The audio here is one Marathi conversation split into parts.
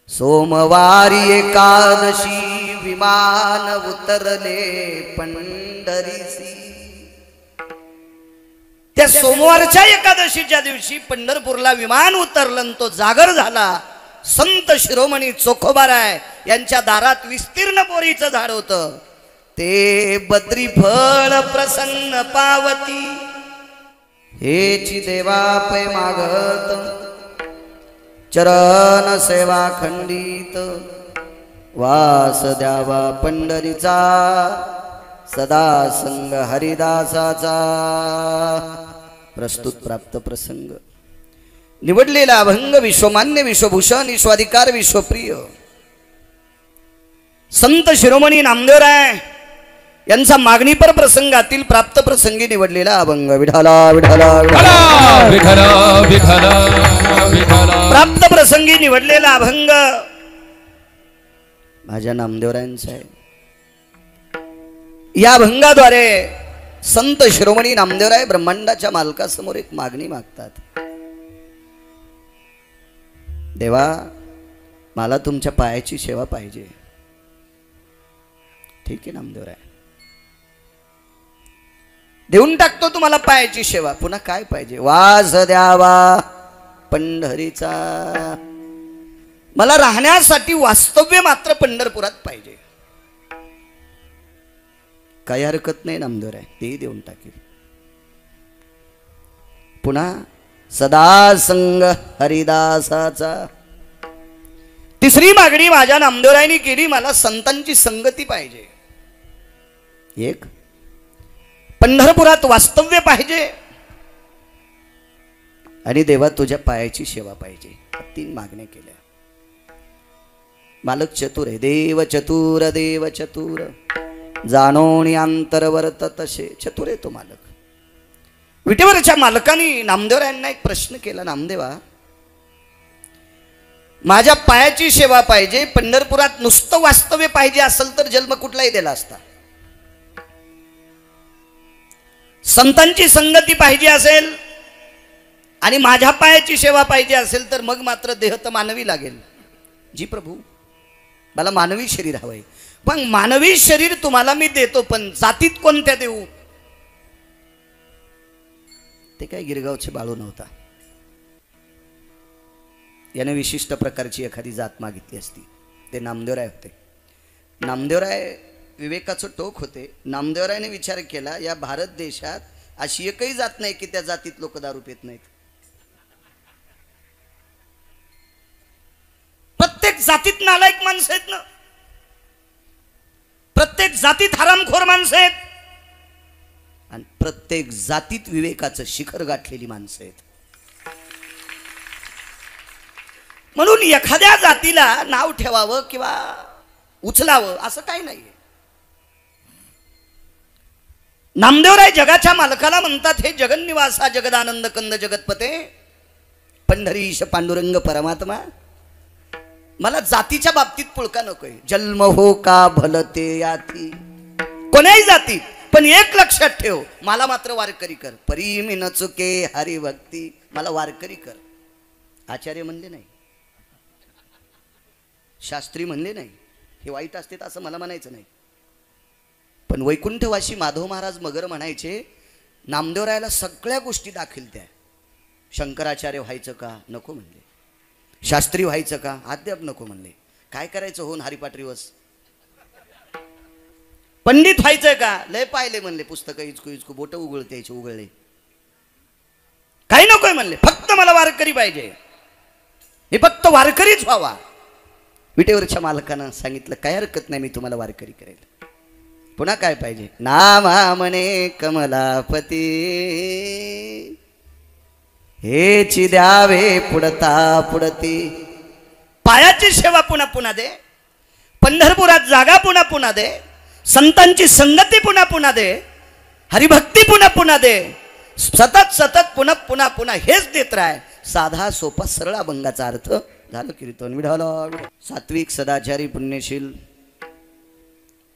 सोमवारी एकादशी विमान उतरले पंढरीसी। त्या सोमवारच्या एकादशीच्या दिवशी पंढरपूरला विमान उतरलं, तो जागर झाला। संत शिरोमणी चोखोबाराय यांच्या दारात विस्तीर्ण बोरीचं झाड होतं, ते बद्री फळ प्रसन्न पावती। हेची देवा पै मागत चरण सेवा खंडित, वास द्यावा पंढरीचा सदा संग हरिदासाचा। प्रस्तुत प्राप्त प्रसंग। निवडलेला अभंग विश्वमान्य विश्वभूषण विश्वाधिकार विश्वप्रिय संत शिरोमणी नामदेवराय यांचा मागणीपर प्रसंगातील प्राप्त प्रसंगी निवडलेला अभंग। विठाला विठाला विठाला विठाला विठाला विठाला। प्राप्त प्रसंगी निवडलेला अभंग माझ्या नामदेवरायांचा आहे। या अभंगाद्वारे संत शिरोमणी नामदेवराय ब्रह्मांडाच्या मालकासमोर एक मागणी मागतात। देवा, मला तुमच्या पायाची सेवा पाहिजे। ठीक आहे नामदेवराय, देऊन टाकतो तुम्हाला पायाची सेवा। पुन्हा काय पाहिजे? वास द्यावा पंढरीचा, मला राहण्यासाठी वास्तव्य मात्र पंढरपुरात पाहिजे। काही हरकत नाही नामदेवराय, ते देऊन टाकेल। पुन्हा सदा संग हरिदासाचा। तिसरी मागणी माझ्या नामदेवरायांनी केली, मला संतांची संगती पाहिजे। एक, पंढरपुरात वास्तव्य पाहिजे, आणि देवा तुझ्या पायाची सेवा पाहिजे। तीन मागण्या केल्या। मालक चतुर आहे, देव चतुर देव चतुर, जाणोनी अंतरवर्त तसे चतुर आहे तो मालक। विटेवरच्या मालकाने नामदेवरायांना एक प्रश्न केला, नामदेवा, माझ्या पायाची सेवा पाहिजे, पंढरपुरात नुसतं वास्तव्य पाहिजे असेल तर जन्म कुठलाही दिला असता। संतांची संगती पाहिजे असेल आणि माझ्या पायाची सेवा पाहिजे असेल तर मग मात्र देह तर मानवी लागेल। जी प्रभू, मला मानवी शरीर हवंय, पण मानवी शरीर तुम्हाला मी देतो, पण जातीत कोणत्या देऊ? ते काय गिरगावचे बाळू नव्हता, याने विशिष्ट प्रकारची एखादी जात मागितली असती। ते नामदेवराय होते। नामदेवराय विवेकाचं टोक होते। नामदेवरायने विचार केला, या भारत देशात अशी एकही जात नाही की त्या जातीत लोक दारू पित नाहीत। प्रत्येक जातीत नालायक माणसं आहेत ना, प्रत्येक जातीत हरामखोर माणसं आहेत, आणि प्रत्येक जातीत विवेकाचं शिखर गाठलेली माणसं आहेत। म्हणून एखाद्या जातीला नाव ठेवावं किंवा उचलावं असं काही नाही। नामदेवराय जगाच्या मालकाला म्हणतात, हे जगन्निवासा जगदानंद कंद जगतपते पंढरीश पांडुरंग परमात्मा, मला जातीच्या बाबतीत पुळका नकोय। जन्म हो का भलते याती, कोण्याही जातीत, पण एक लक्षात ठेव, मला मात्र वारकरी कर। परी मी न चुके हरिभक्ती, मला वारकरी कर। आचार्य म्हणले नाही, शास्त्री म्हणले नाही, हे वाईट असते असं मला म्हणायचं नाही, पण वैकुंठवासी माधव महाराज मगर म्हणायचे, नामदेवरायाला सगळ्या गोष्टी दाखल त्या। शंकराचार्य व्हायचं का? नको म्हणले। शास्त्री व्हायचं का? अद्याप नको म्हणले। काय करायचं होऊन हरिपाटरीवस? पंडित व्हायचं का? लय पाहिले म्हणले, पुस्तकं इचकू इचकू बोट उघळते उघळले, काही नकोय म्हणले, फक्त मला वारकरी पाहिजे, हे फक्त वारकरीच व्हावा। विटेवरच्या मालकानं सांगितलं, काय हरकत नाही, मी तुम्हाला वारकरी करेल। पुन्हा काय पाहिजे? नामा म्हणे कमलापती, हेची द्यावे पुढता पुढती। पायाची सेवा पुन्हा पुन्हा दे, पंढरपुरात जागा पुन्हा पुन्हा दे, संतांची संगती पुन्हा पुन्हा दे, हरिभक्ती पुन्हा पुन्हा दे, सतत सतत पुन्हा पुन्हा पुन्हा हेच देत राह। साधा सोपा सरळ अभंगाचा अर्थ झालं कीर्तन। विढाला सात्विक सदाचारी पुण्यशील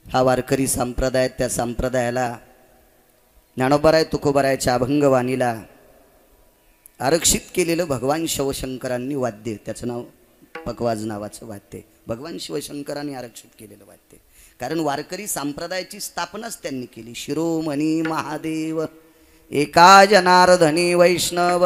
हा वारकरी संप्रदाय, त्या संप्रदायाला ज्ञानोबाराय तुकोबारायच्या अभंगवाणीला आरक्षित केलेलं भगवान शिवशंकरांनी वाद्य, त्याचं नाव पकवाज नावाचं वाद्य भगवान शिवशंकरांनी आरक्षित केलेलं वाद्य. कारण वारकरी संप्रदायाची स्थापनाच त्यांनी केली. शिरोमणी महादेव एका जनार्दनी वैष्णव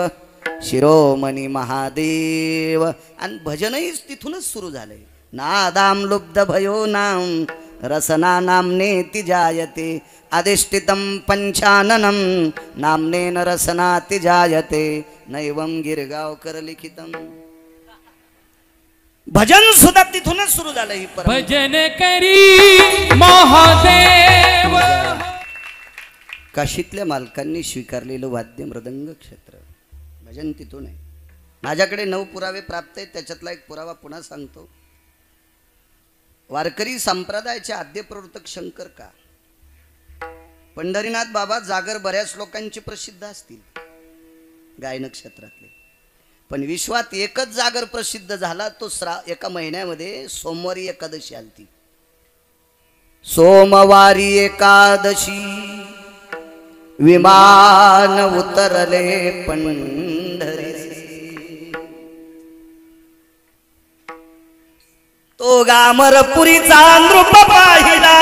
शिरोमणी महादेव. आणि भजनही तिथूनच सुरू झालंय. नादाम लुब्ध भयो नाम रसना नामने ती जायते अधिष्ठितम पंचाननम नामनेन रसना ती जायते नैवम गिरगावकर लिखितम. भजन सुद्धा तिथूनच सुरू झालं. ही भजन करी महादेव. काशीतल्या मालकांनी स्वीकारलेलं वाद्य मृदंग क्षेत्र भजन तिथून आहे. माझ्याकडे 9 पुरावे प्राप्त आहेत. त्याच्यातला एक पुरावा पुन्हा सांगतो. वारकरी संप्रदायाचे आद्य प्रवर्तक शंकर का? पंढरीनाथ बाबा जागर बऱ्याच लोकांची प्रसिद्ध असतील गायन क्षेत्रातले, पण विश्वात एकच जागर प्रसिद्ध झाला तो एका महिन्यामध्ये सोमवारी एकादशी आलती. सोमवारी एकादशी विमान उतरले पंढरी. तो गामरपुरीचा नृप पाहिला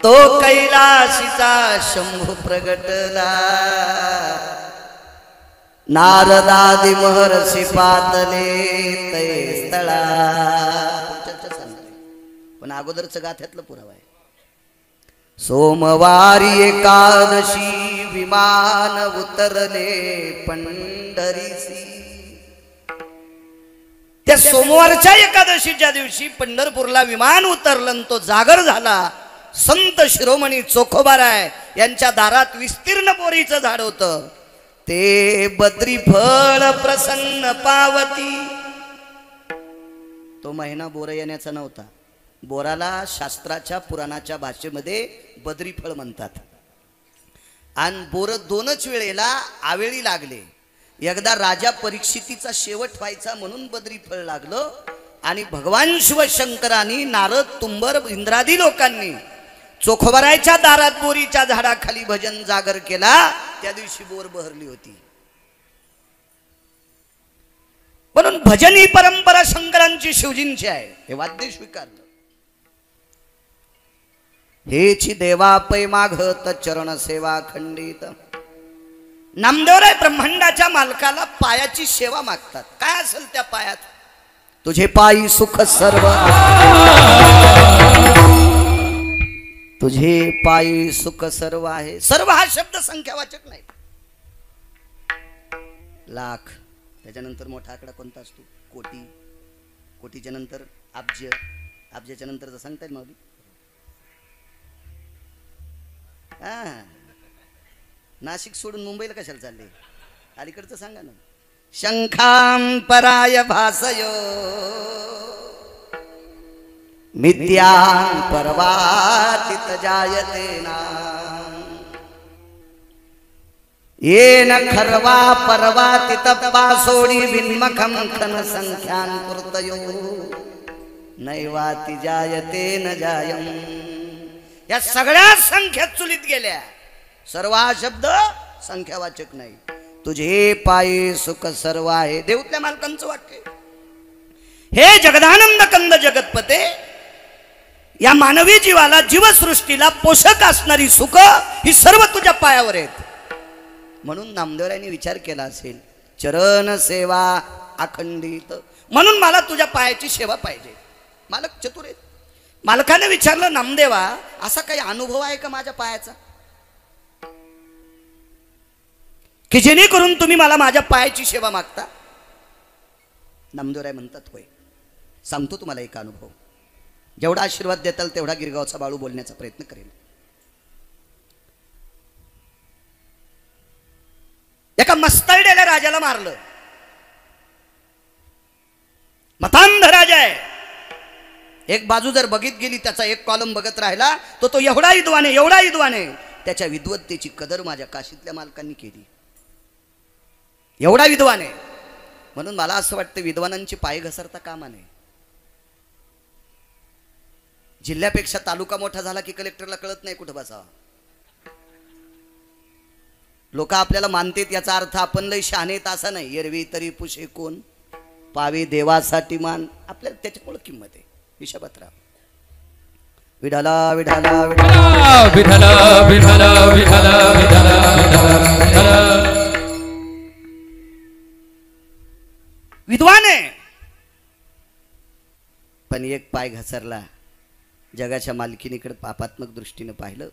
तो कैलाशीचा शंभू प्रगटला. नारदादी महर्षी पातले तै स्थळा. पण अगोदरचं गाथ्यातलं पुरावा आहे. सोमवारी एकादशी विमान उतरले पंढरीसी. त्या सोमवारच्या एकादशीच्या दिवशी पंढरपूरला विमान उतरलं. तो जागर झाला. संत शिरोमणी चोखोबाराय यांच्या दारात विस्तीर्ण बोरीचं झाड होतं. ते बद्री फळ प्रसन्न पावती. तो महिना बोर येण्याचा नव्हता. बोराला शास्त्राच्या पुराणाच्या भाषेमध्ये बद्री फळ म्हणतात. आणि बोर 2च वेळेला आवेळी लागले. एकदा राजा परीक्षितीचा शेवट व्हायचा म्हणून बद्री फळ लागलं. आणि भगवान शिवशंकरांनी नारद तुंबर इंद्रादी लोकांनी चोखोबारायच्या दारात बोरीच्या झाडाखाली भजन जागर केला. त्या दिवशी बोर बहरली होती. म्हणून भजन ही परंपरा शंकरांची शिवजींची आहे. हे वाद्य स्वीकारलं. हेची देवा पै मागत चरण सेवा खंडित. नामदेवराय ब्रह्मांडाच्या मालकाला पायाची सेवा मागतात. काय असेल त्या पायात? तुझे पायी सुख सर्व तुझे पायी सुख सर्व आहे. सर्व हा शब्द संख्यावाचक नाही. लाख, त्याच्यानंतर मोठा आकडा कोणता असतो? कोटी. कोटीच्या नंतर अब्ज. अब्जाच्या नंतर सांगता येईल माऊली? नाशिक सोडून मुंबईला कशाला चालले? अलीकडचं सांगा ना. शंखां पराय भासयो मिथ्यां परवातित जायते नाम. येन खर्वा परवातित पासोडी विन्मखं खन संख्यान कृतयो नैवाति जायते न जायम. या सगळ्या संख्या चुलीत गेल्या. सर्व हा शब्द संख्यावाचक नाही. तुझे पायी सुख सर्व आहे. देऊतल्या मालकांचं वाक्य. हे जगदानंद कंद जगतपते, या मानवी जीवाला जीवसृष्टीला पोषक असणारी सुख ही सर्व तुझ्या पायावर आहेत. म्हणून नामदेवरायांनी विचार केला असेल चरण सेवा अखंडित. म्हणून मला तुझ्या पायाची सेवा पाहिजे. मालक चतुर आहेत. मालकाने विचारलं, नामदेवा असा काही अनुभव आहे का माझ्या पायाचा की जेणेकरून तुम्ही मला माझ्या पायाची सेवा मागता? नामदेवराय म्हणतात, होय सांगतो तुम्हाला एक अनुभव. जेवढा आशीर्वाद देताल तेवढा गिरगावचा बाळू बोलण्याचा प्रयत्न करेल. एका मस्तरडेल्या राजाला मारलं. मतांध राजा आहे. एक बाजू जर बघित गेली, त्याचा एक कॉलम बघत राहिला तो एवढा विद्वान आहे, एवढा विद्वान आहे. त्याच्या विद्वत्तेची कदर माझ्या काशीतल्या मालकांनी केली. एवढा विद्वान आहे. म्हणून मला असं वाटतं विद्वानांची पाय घसरता कामा नये. जिल्ह्यापेक्षा तालुका मोठा झाला की कलेक्टरला कळत नाही कुठं बसावा. लोक आपल्याला मानतेत याचा अर्थ आपण लय शहाणेत असा नाही. एरवी तरी पुशे कोण पावे देवासाठी मान, आपल्याला त्याच्यामुळे किंमत आहे. हिशोबात राहा. विठाला विठाला विठला विठला विठला विठला विठला. विद्वान आहे पण एक पाय घसरला. जगाच्या मालकीनीकडे पापात्मक दृष्टीने पाहिलं.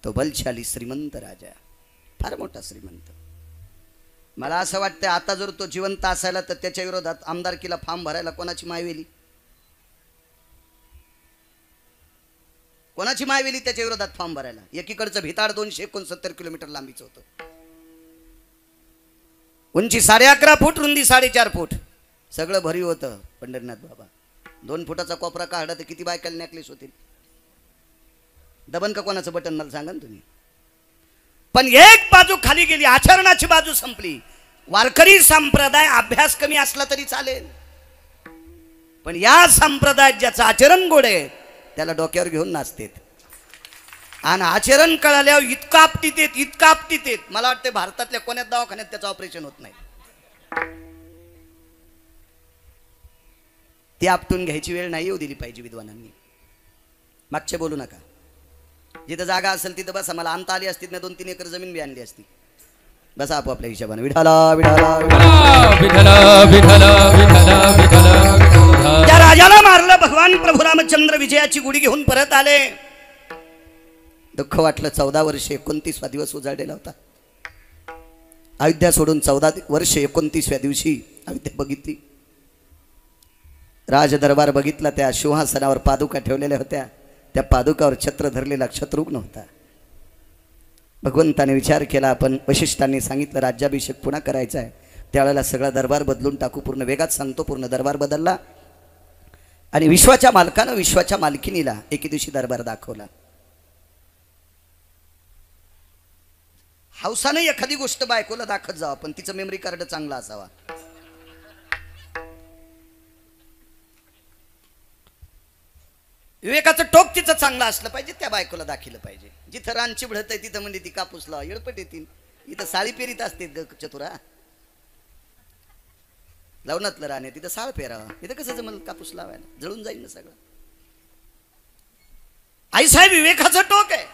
तो बलशाली श्रीमंत राजा, फार मोठा श्रीमंत. मला असं वाटतं आता जर तो जिवंत असायला तर त्याच्या विरोधात आमदारकीला फॉर्म भरायला कोणाची मायवेली, कोणाची मायवेली त्याच्या विरोधात फॉर्म भरायला. एकीकडचं भिताड 269 किलोमीटर लांबीचं होतं. उंची 11.5 फूट, रुंदी 4.5 फूट, सगळं भरीव होतं. पंढरीनाथ बाबा 2 फुटाचा कोपरा काढला तर किती बायकाला नेकलेस होतील. दबन का कोणाचं बटन मला सांगा ना तुम्ही. पण एक बाजू खाली गेली, आचरणाची बाजू संपली. वारकरी संप्रदाय अभ्यास कमी असला तरी चालेल, पण या संप्रदायात ज्याचं आचरण गोड आहे त्याला डोक्यावर घेऊन नाचतेत. आणि आचरण कळाल्यावर इतका आपटीत येत, इतका आपटीत येत. मला वाटतं भारतातल्या कोण्याच दवाखान्यात त्याचं ऑपरेशन होत नाही. ती आपटून घ्यायची वेळ नाही येऊ दिली पाहिजे विद्वानांनी. मागचे बोलू नका. जिथं जागा असेल तिथं बसा. मला आणता आली असती ना 2-3 एकर जमीन बी आणली असती. बसा आपोआपल्या हिशोबाने. विठाला विठाला विठला विठला विठला विठला. त्या राजाला मारलं. भगवान प्रभू रामचंद्र विजयाची गुढी घेऊन परत आले. दुःख वाटलं. 14 वर्ष 29वा दिवस उजाडलेला होता. अयोध्या सोडून 14 वर्ष 29व्या दिवशी अयोध्या बघितली. राजदरबार बघितला. त्या सिंहासनावर पादुका ठेवलेल्या होत्या. त्या पादुकावर छत्र धरलेला शत्रुघ्न होता. भगवंताने विचार केला. आपण वशिष्ठांनी सांगितलं राज्याभिषेक पुन्हा करायचा आहे. त्यावेळेला सगळा दरबार बदलून टाकू. पूर्ण वेगात सांगतो. पूर्ण दरबार बदलला आणि विश्वाच्या मालकानं विश्वाच्या मालकिनीला एके दिवशी दरबार दाखवला. हौसाने एखादी गोष्ट बायकोला दाखवत जावं, पण तिचं मेमरी कार्ड चांगला असावा. विवेकाचं टोक तिचं चांगलं असलं पाहिजे. त्या बायकोला दाखिलं पाहिजे. जिथं रानची भडत आहे तिथं म्हणजे ती कापूस लावा, येळपट येतील. इथं साळी पेरीत असते चतुरा. लवणातलं रान आहे तिथं साळ पेरावा. इथं कसं जमल कापूस लावायला, जळून जाईल ना सगळं. आईसाहेब विवेकाचं टोक आहे.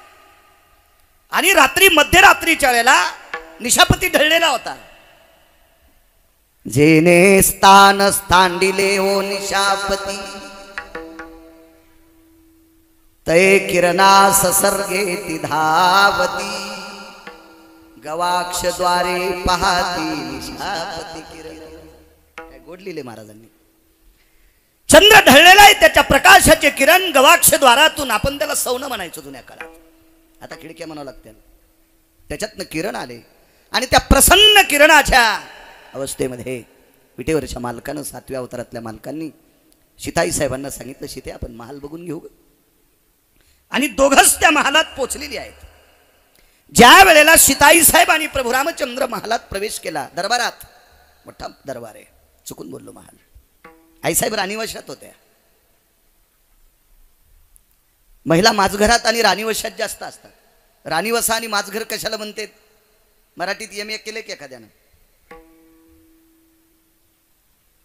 आणि रात्री मध्यरात्रीच्या वेळेला निशापती ढळलेला होता. जेने स्थान स्थांडिले हो निशापती, तय किरणास सर्गे ती धावती, गवाक्ष द्वारे पाहती निशापती किरण. काय गोड लिहिले महाराजांनी. चंद्र ढळलेला आहे, त्याच्या प्रकाशाचे किरण गवाक्ष द्वारातून, आपण त्याला सौन म्हणायचो जुन्या काळात, आता खिडक्या म्हणावं लागतील, त्याच्यातनं किरण आले. आणि त्या प्रसन्न किरणाच्या अवस्थेमध्ये विटेवरच्या मालकानं, 7व्या अवतारातल्या मालकांनी सीताई साहेबांना सांगितलं, सीते आपण महाल बघून घेऊ. आणि दोघंच त्या महालात पोचलेली आहेत. ज्या वेळेला सीताई साहेब आणि प्रभू रामचंद्र महालात प्रवेश केला, दरबारात मोठा दरबार आहे, चुकून बोललो महाल. आईसाहेब राणीवशात होत्या. महिला माझघरात आणि राणीवशात जास्त असतात. राणीवसा आणि माझघर कशाला म्हणते? मराठीत एम ए केले की एखाद्यानं?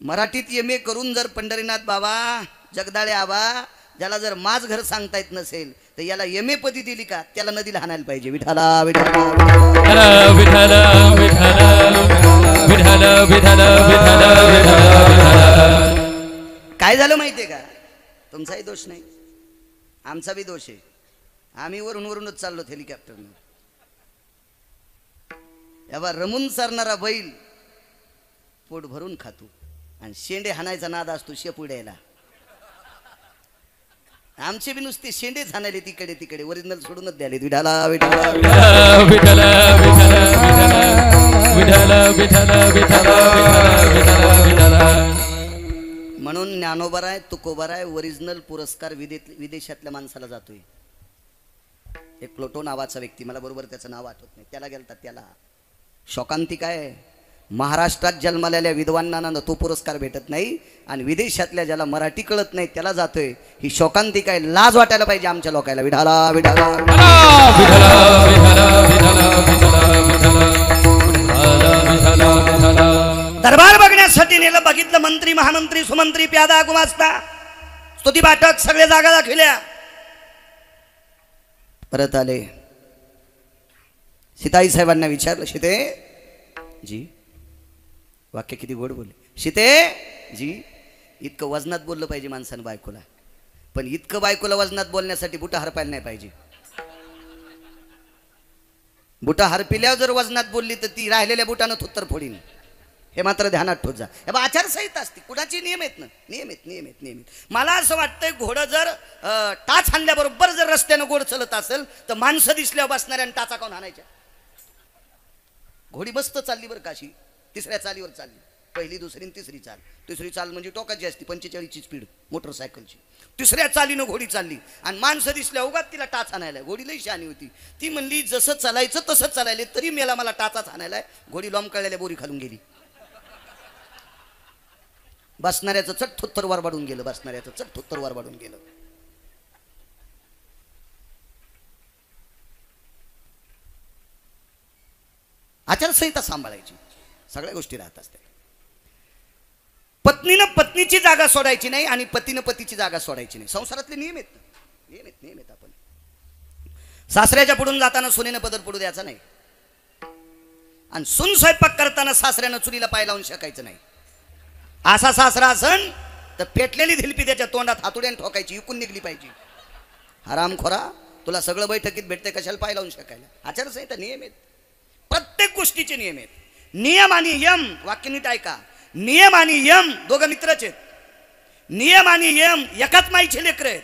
मराठीत एम ए करून जर पंढरीनाथ बाबा, जगदाळे आबा, ज्याला जर माझ घर सांगता येत नसेल तर याला एम ए पदी दिली का? त्याला नदीला हाणायला पाहिजे. विठाला विठाला विठाला विठाला विठाला विठाला. काय झालं माहितीये का? तुमचाही दोष नाही, आमचा बी दोष आहे. आम्ही वरूनच चाललो हेलिकॉप्टरनं. एव्हा रमून सरणारा बैल पोट भरून खातो आणि शेंडे हाणायचा नाद असतो शेपुड्याला. आमचे बी नुसते शेंडेच हाणायले तिकडे तिकडे, ओरिजिनल सोडूनच द्याले. विठाला विठाला विठाला विठाला विठाला विठाला. म्हणून ज्ञानोबराय तुकोबराय ओरिजिनल पुरस्कार विदेशातल्या माणसाला जातोय. एक प्लोटो नावाचा व्यक्ती, मला बरोबर त्याचं नाव आठवत नाही, त्याला गेलता. त्याला शोकांतिक आहे. महाराष्ट्रात जन्मलेल्या विद्वानांना तो पुरस्कार भेटत नाही आणि विदेशातल्या ज्याला मराठी कळत नाही त्याला जातोय. ही शोकांतिका आहे. लाज वाटायला पाहिजे आमच्या लोकांना. विठाला विठाला दरबार बघण्यासाठी नेलं. बघितलं मंत्री महामंत्री सुमंत्री प्यादा गुमास्ता स्तुती पाठक सगळे जागा दाखविल्या. परत आले. सीताई साहेबांना विचारलं, सीते जी, वाक्य किती गोड बोलले. सीते जी, इतकं वजनात बोललं पाहिजे माणसानं बायकोला, पण इतकं बायकोला वजनात बोलण्यासाठी बुटा हरपायला नाही पाहिजे. बुटा हरपिल्यावर जर वजनात बोलली तर ती राहिलेल्या बुटानं थुत्तर फोडीन. हे मात्र ध्यानात ठेवत जा. हे आचारसंहिता असते, कुणाची नियम आहेत ना, नियमित. मला असं वाटतंय घोडं जर टाच हाणल्याबरोबर जर रस्त्यानं गोड चलत असेल तर माणसं दिसल्यावर बसणाऱ्या टाचा काऊन हाणायच्या. घोडी मस्त चालली बरं काशी, तिसऱ्या चालीवर चालली. पहिली दुसरी तिसरी चाल. तिसरी चाल म्हणजे टोकाची असते 45ची स्पीड मोटरसायकलची. तिसऱ्या चालीनं घोडी चालली आणि माणसं दिसल्या उगाच तिला टाच आणायला. घोडी लई शहाणी होती. ती म्हणली जसं चालायचं तसं चालायले तरी मला टाचाच आणायला. घोडी लोंबकळलेल्या बोरी खालून गेली. बसणाऱ्याचं चट थुत्तर वर वाढून गेलं. आचारसंहिता सांभाळायची. सगळ्या गोष्टी राहत असतात. पत्नीनं पत्नीची जागा सोडायची नाही आणि पतीनं पतीची जागा सोडायची नाही. संसारातले नियम आहेत. आपण सासऱ्याच्या पुढून जाताना सुनेनं पदर पडू द्यायचा नाही आणि सून स्वयंपाक करताना सासऱ्यानं चुलीला पाय लावून शेकायचं नाही. असा सासरा असन तर पेटलेली धिलपी त्याच्या तोंडात हातुड्यान ठोकायची, इकून निघली पाहिजे. हरामखोरा, तुला सगळं बैठकीत भेटते, कशाला पाय लावून शेकायला. आचारसंहिता नियम आहेत. प्रत्येक गोष्टीचे नियम आहेत. नियम आणि यम, वाक्य नीट ऐका. नियम आणि यम दोघं मित्रच आहेत. नियम आणि यम एकाच माईचे लेकर आहेत.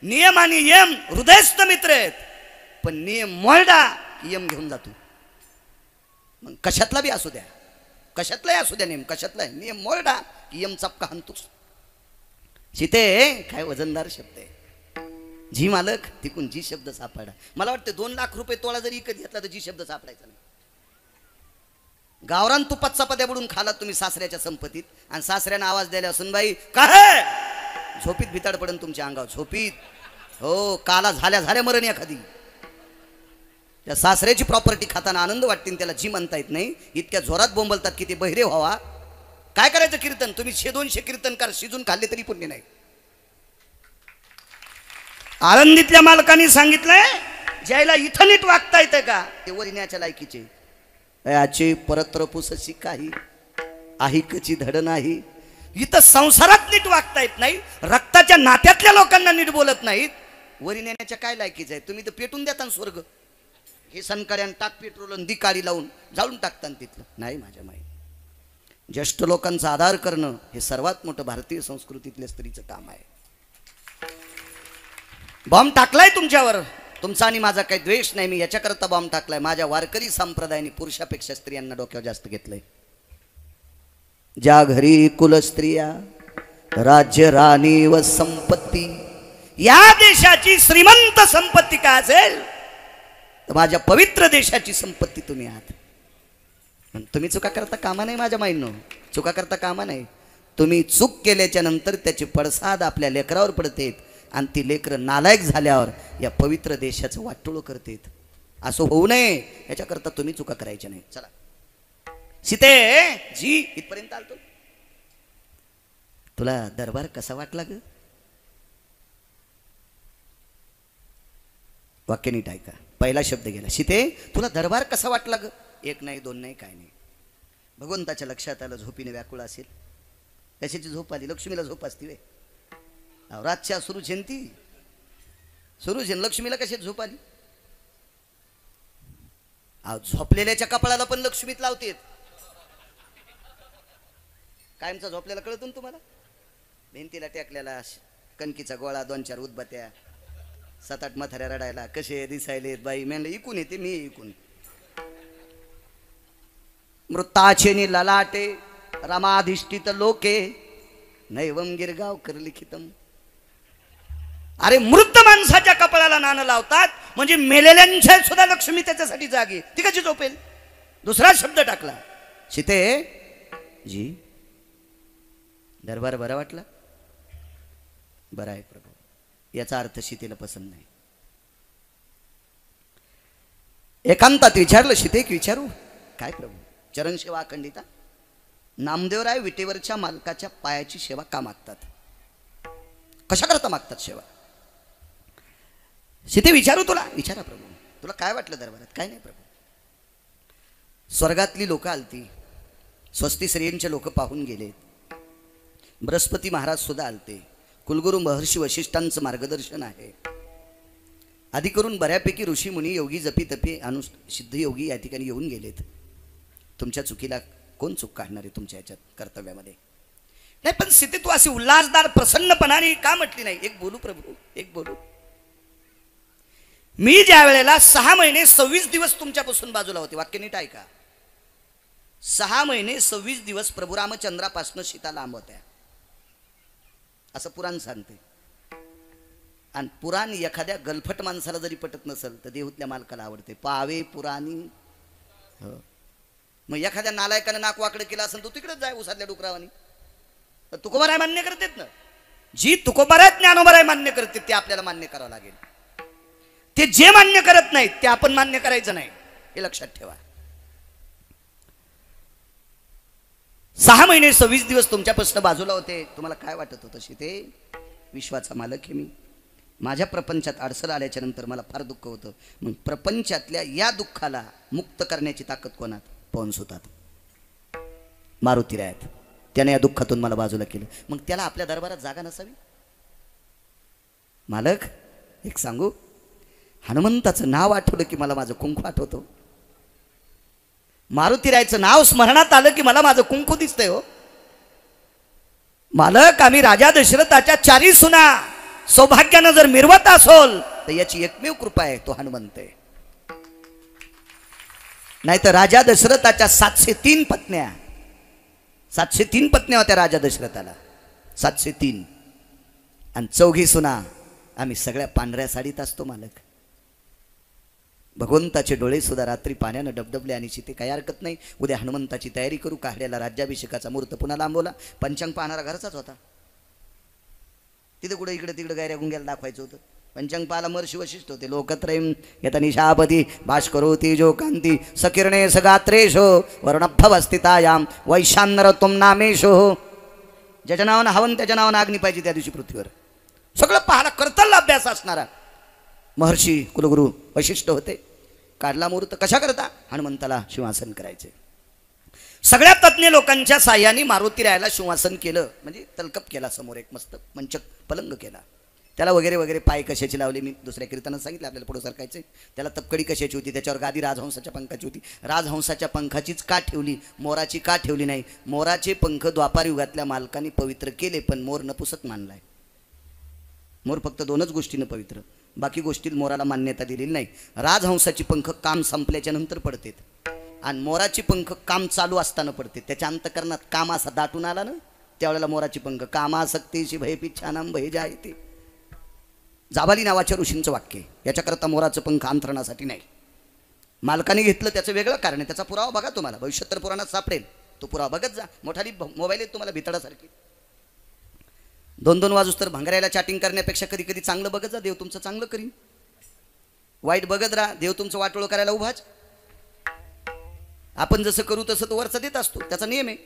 नियम आणि यम हृदयस्थ मित्र आहेत. पण नियम मोडला यम घेऊन जातो. मग कशातला बी असू द्या, कशातलाही असू द्या, नेम कशातला नियम मोडला की यम चपका हाणतोस. सीते काय वजनदार शब्द आहे. जी मालक तिकून जी शब्द सापडा. मला वाटतं 2 लाख रुपये तोळा जरी इकत घेतला तर जी शब्द सापडायचा नाही. गावरान तुपात चपात्या बुडून खालात तुम्ही सासऱ्याच्या संपत्तीत आणि सासऱ्यानं आवाज द्यायला सुनबाई काय झोपीत भिताड पडन तुमच्या अंगावर. झोपीत हो, काला झाल्या मरण एखादी. त्या सासऱ्याची प्रॉपर्टी खाताना आनंद वाटतील, त्याला जी म्हणता येत नाही. इतक्या जोरात बोंबलतात की ते बहिरे व्हावा. काय करायचं कीर्तन? तुम्ही 100-200 कीर्तनकार शिजून खाल्ले तरी पुण्य नाही. आळंदीतल्या मालकांनी सांगितलंय ज्याला इथं नीट वागता येतं का ते वरिण्याच्या लायकीचे. याची परत्रपुसशी काही आहिकची धड नाही. इथं संसारात नीट वागता येत नाही, रक्ताच्या नात्यातल्या लोकांना नीट बोलत नाहीत. वरी नेण्याच्या काय लायकीच आहे? तुम्ही तर पेटून देता स्वर्ग. हे सनकऱ्यान टाक पेट्रोल दिकाळी लावून जाळून टाकताना तिथलं नाही. माझ्या माई ज्येष्ठ लोकांचा आदर करणं हे सर्वात मोठं भारतीय संस्कृतीतल्या स्त्रीचं काम आहे. बॉम्ब टाकलाय तुमच्यावर, तुमचा आणि माझा काही द्वेष नाही. मी याच्याकरता बॉम्ब टाकलाय. माझ्या वारकरी संप्रदायाने पुरुषापेक्षा स्त्रियांना डोक्यावर जास्त घेतलंय. ज्या घरी कुलस्त्रिया राज्य राणी व संपत्ती, या देशाची श्रीमंत संपत्ती काय असेल तर माझ्या पवित्र देशाची संपत्ती तुम्ही आहात. तुम्ही चुका करता कामा नाही. माझ्या माईंनो, चुका करता कामा नाही. तुम्ही चूक केल्याच्या नंतर त्याचे पडसाद आपल्या लेकरावर पडतेत आणि ती लेकरं नालायक झाल्यावर या पवित्र देशाचं वाटोळं करतेत. असं होऊ नये याच्याकरता तुम्ही चुका करायच्या नाही. चला सीते जी, इथपर्यंत आलतो. तुला दरबार कसा वाटला ग? वाक्य नीट ऐका. पहिला शब्द गेला. सीते तुला दरबार कसा वाटला ग? 1 नाही 2 नाही काय नाही. भगवंताच्या लक्षात आलं झोपीने व्याकुळ असेल. कशाची झोप आली? लक्ष्मीला झोप असती वे. रातच्या सुरू झेंती सुरू झेन लक्ष्मीला कशाची झोप आली? झोपलेल्याच्या कपाळाला पण लक्ष्मीत लावतेत. कायमचा झोपलेला कळतो ना तुम्हाला? भिंतीला टेकलेला कणकीचा गोळा, 2-4 उदबत्या, 7-8 मथाऱ्या रडायला. कसे दिसायलेत बाई? म्हणलं इकून येते मी इकून. मृताचे नि ललाटे रमाधिष्ठित लोके नैवम गिरगाव कर लिखितम. अरे मृत माणसाच्या कपाळाला नाणं लावतात म्हणजे मेलेल्यांच्या सुद्धा लक्ष्मी त्याच्यासाठी जागे. ती कशी झोपेल? दुसरा शब्द टाकला. सीते जी दरबार बरा वाटला? बरा आहे प्रभू. याचा अर्थ सीतेला पसंत नाही. एकांतात विचारलं, सीते विचारू काय प्रभू? चरण सेवा अखंडिता. नामदेवराय विटेवरच्या मालकाच्या पायाची सेवा का मागतात? कशा करता मागतात सेवा? सीते विचारू तुला? विचारा प्रभू. तुला काय वाटलं दरबारात? काय नाही प्रभू. स्वर्गातली लोक आलती, स्वस्ती श्रेयांचे लोक पाहून गेले, बृहस्पती महाराज सुद्धा आलते, कुलगुरू महर्षी वशिष्ठांचं मार्गदर्शन आहे. आधी करून बऱ्यापैकी ऋषी मुनी योगी जपी तपी सिद्ध योगी या ठिकाणी येऊन गेलेत. तुमच्या चुकीला कोण चूक काढणार आहे तुमच्या याच्यात कर्तव्यामध्ये? नाही पण सीते तू अशी उल्हासदार प्रसन्नपणाने का म्हटली नाही? एक बोलू प्रभू, एक बोलू. मी ज्या वेळेला 6 महिने 26 दिवस तुमच्यापासून बाजूला होते, वाक्य नीट ऐका. 6 महिने 26 दिवस प्रभू रामचंद्रापासून सीता लांब होत्या असं पुराण सांगते. आणि पुराण एखाद्या गलफट माणसाला जरी पटत नसेल तर देहूतल्या मालकाला आवडते. पावे पुराणी. हो, मग एखाद्या नालायकानं नाक वाकडं केलं असेल, तू तिकडेच जाय उसातल्या डुकरावानी. तुकोबाराय मान्य करतेत ना, जी तुकोबाराय ज्ञानोबाराय मान्य करते ते आपल्याला मान्य करावं लागेल. ते जे मान्य करत नाहीत ते आपण मान्य करायचं नाही, हे लक्षात ठेवा. 6 महिने 26 दिवस तुमच्यापासून बाजूला होते. तुम्हाला काय वाटत होतं? सीते विश्वाचा मालक आहे मी. माझ्या प्रपंचात अडसर आल्याच्या नंतर मला फार दुःख होतं. मग प्रपंचातल्या या दुःखाला मुक्त करण्याची ताकद कोणात? पवन सुतात, मारुती आहेत. त्याने या दुःखातून मला बाजूला केलं. मग त्याला आपल्या दरबारात जागा नसावी? मालक एक सांगू, हनुमंताचं नाव आठवलं की मला माझं कुंकू आठवतो. मारुतीरायचं नाव स्मरणात आलं की मला माझं कुंकू दिसतंय. हो मालक, आम्ही राजा दशरथाच्या 4 सुना सौभाग्यानं जर मिरवत असोल तर याची एकमेव कृपा आहे, तो हनुमंत आहे. नाही तर राजा दशरथाच्या 703 पत्न्या, 703 पत्न्या होत्या राजा दशरथाला, 703. आणि 4 सुना आम्ही सगळ्या पांढऱ्या साडीत असतो. मालक, भगवंताचे डोळे सुद्धा रात्री पाण्यानं डबडबले. आणि सीते काही हरकत नाही, उद्या हनुमंताची तयारी करू. काढलेला राज्याभिषेकाचा मुहूर्त पुन्हा लांबवला. पंचांग पाहणारा घरचाच होता. तिथे कुठे इकडे तिकडे गायऱ्या गुंग्याला दाखवायचं होतं. पंचांग पाहाला महर्षी वशिष्ठ होते. लोकत्रयं यत निशापती भास्करोति जो कांती सकिरणे सगात्रेशो वर्णभवस्थितायाम वैशान्यरत्वं नामेशो. ज्याच्या नावानं हवन त्याच्या नावानं अग्नी पाहिजे त्या दिवशी पृथ्वीवर. सगळं पाहाला करताल अभ्यास असणारा महर्षी कुलगुरू वशिष्ठ होते. काढला मुहूर्त. कशा करता? हनुमंताला सिंहासन करायचे. सगळ्या तज्ञ लोकांच्या साह्याने मारुतीरायाला सिंहासन केलं, म्हणजे तलकप केला. समोर एक मस्त मंचक पलंग केला. त्याला वगैरे वगैरे पाय कशाची लावले मी दुसऱ्या कीर्तनात सांगितलं. आपल्याला पुढे सरकायचे. त्याला तपकडी कशाची होती? त्याच्यावर गादी राजहंसाच्या पंखाची होती. राजहंसाच्या पंखाचीच का ठेवली? मोराची का ठेवली नाही? मोराचे पंख द्वापार युगातल्या मालकांनी पवित्र केले, पण मोर नपुसक मानलाय. मोर फक्त 2च गोष्टीनं पवित्र, बाकी गोष्टीत मोराला मान्यता दिलेली नाही. राजहंसाची पंख काम संपल्याच्या नंतर पडतात आणि मोराची पंख काम चालू असताना पडते. त्याच्या अंतकरणात काम असा दाटून आला ना, त्यावेळेला मोराची पंख कामासक्तीशी भयपिच्छानाम भय जायते. जाबाली नावाच्या ऋषींचं वाक्य. याच्याकरता मोराचं पंख अंतरणासाठी नाही, मालकाने घेतलं त्याचं वेगळं कारण आहे. त्याचा पुरावा बघा, तुम्हाला भविष्योत्तर पुराणात सापडेल. तो पुरावा बघत जा. मोठाली मोबाईल आहेत तुम्हाला भितडासारखी. 2-2 वाजूस तर भंगारायला चॅटिंग करण्यापेक्षा कधी कधी चांगलं बघत जा. देव तुमचं चांगलं करीन. वाईट बघत राहा, देव तुमचं वाटोळं करायला उभाच. आपण जसं करू तसं तो वरचा देत असतो, त्याचा नियम आहे.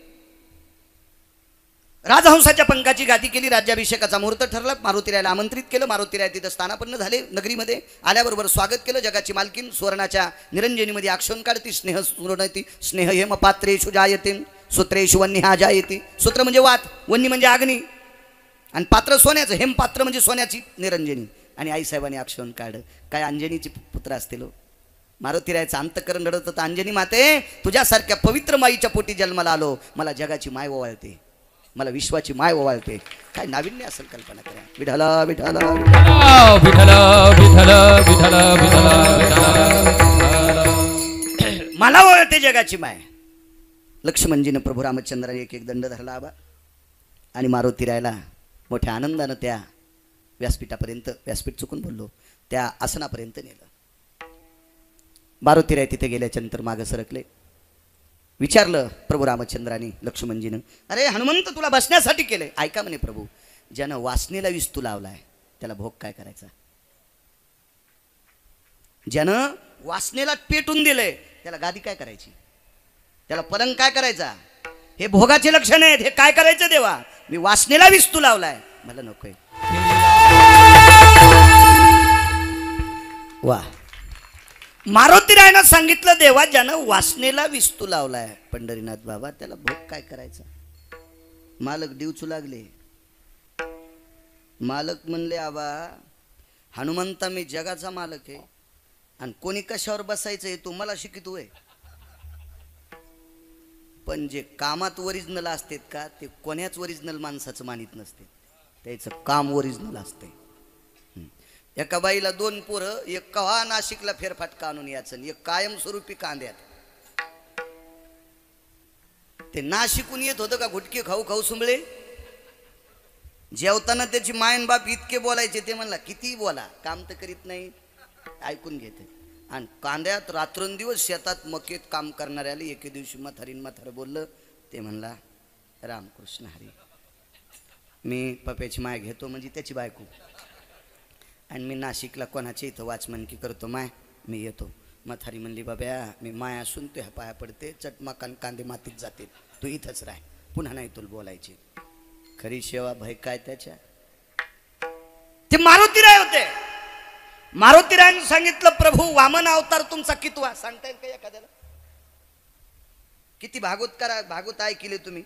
राजहंसाच्या पंखाची गादी केली. राज्याभिषेकाचा मुहूर्त ठरला. मारुतीरायाला आमंत्रित केलं. मारुतीराय तिथं स्थानापन्न झाले. नगरीमध्ये आल्याबरोबर स्वागत केलं. जगाची मालकीन सुवर्णाच्या निरंजनीमध्ये आक्षण काढती. स्नेह सुवर्णती स्नेह हेम पात्रेषु जायते सूत्रेषु वन्यहा जायते. सूत्र म्हणजे वात, वन्नी म्हणजे अग्नी, आणि पात्र सोन्याचं. हेम पात्र म्हणजे सोन्याची निरंजनी. आणि आईसाहेबांनी आक्षण काढ. काय अंजनीचे पुत्र असतील. मारुतीरायाचं अंतकरण रडत होतं. अंजनी माते, तुझ्यासारख्या पवित्र माईच्या पोटी जन्माला आलो. मला जगाची माय ओवाळते, मला विश्वाची माय ओवाळते. काय नाविन्य असेल, कल्पना करा. विठला विठला मला ओवाळते जगाची माय. लक्ष्मणजीनं प्रभू रामचंद्राने एक दंड धरला आबा, आणि मारुतीरायाला मोठ्या आनंदानं त्या व्यासपीठापर्यंत, व्यासपीठ चुकून बोललो, त्या आसनापर्यंत नेलं. मारुतीराय तिथे गेल्याच्या नंतर मागं सरकले. विचारलं प्रभू रामचंद्राने लक्ष्मणजीनं, अरे हनुमंत तुला बसण्यासाठी केलंय. ऐका म्हणे प्रभू, ज्यानं वासनेला विस्तू लावलाय त्याला भोग काय करायचा? ज्यानं वासनेला पेटून दिलंय त्याला गादी काय करायची? त्याला पलंग काय करायचा? हे भोगाचे लक्षण आहेत. हे काय करायचं देवा? मी वासनेला विस्तू लावलाय, मला नकोय. वा, मारुतीरायनं सांगितलं देवा ज्यानं वासनेला विस्तू लावलाय पंढरीनाथ बाबा त्याला भोग काय करायचा? मालक दिवचू लागले. मालक म्हणले, आबा हनुमंता मी जगाचा मालक आहे आणि कोणी कशावर बसायचं हे तुम्हाला शिकितोय. पण जे कामात ओरिजिनल असतात का ते कोण्याच ओरिजिनल माणसाचं मानित नसते. त्याचं काम ओरिजिनल असते. एका बाईला 2 पोरं, एक कवा नाशिकला फेरफाटका आणून यायचं, एक कायमस्वरूपी कांद्यात. ते नाशिकून येत होतं का घुटके खाऊ खाऊ सुंबळे. जेवताना त्याची मायन बाप इतके बोलायचे, ते म्हणला किती बोला काम तर करीत नाही, ऐकून घेते. आणि कांद्यात रात्रंदिवस शेतात मकेत काम करणाऱ्याला एके दिवशी म्हातार बोललं. ते म्हणला, रामकृष्ण हरी, मी पप्याची माय घेतो म्हणजे त्याची बायको, आणि मी नाशिकला कोणाच्या इथं वाचमनकी करतो माय, मी येतो. म्हातारी म्हणली, बाब्या मी माय असून तुझ्या पाया पडते, चटमाकान कांदे मातीत जाते, तू इथंच राह, पुन्हा नाही तुला बोलायची. खरी सेवा भय काय त्याच्या. ते मारुतीराय होते. मारुतीरायने सांगितलं, प्रभू वामन अवतार तुमचा कितवा सांगता येईल का एखाद्याला? किती भागवत ऐकले तुम्ही?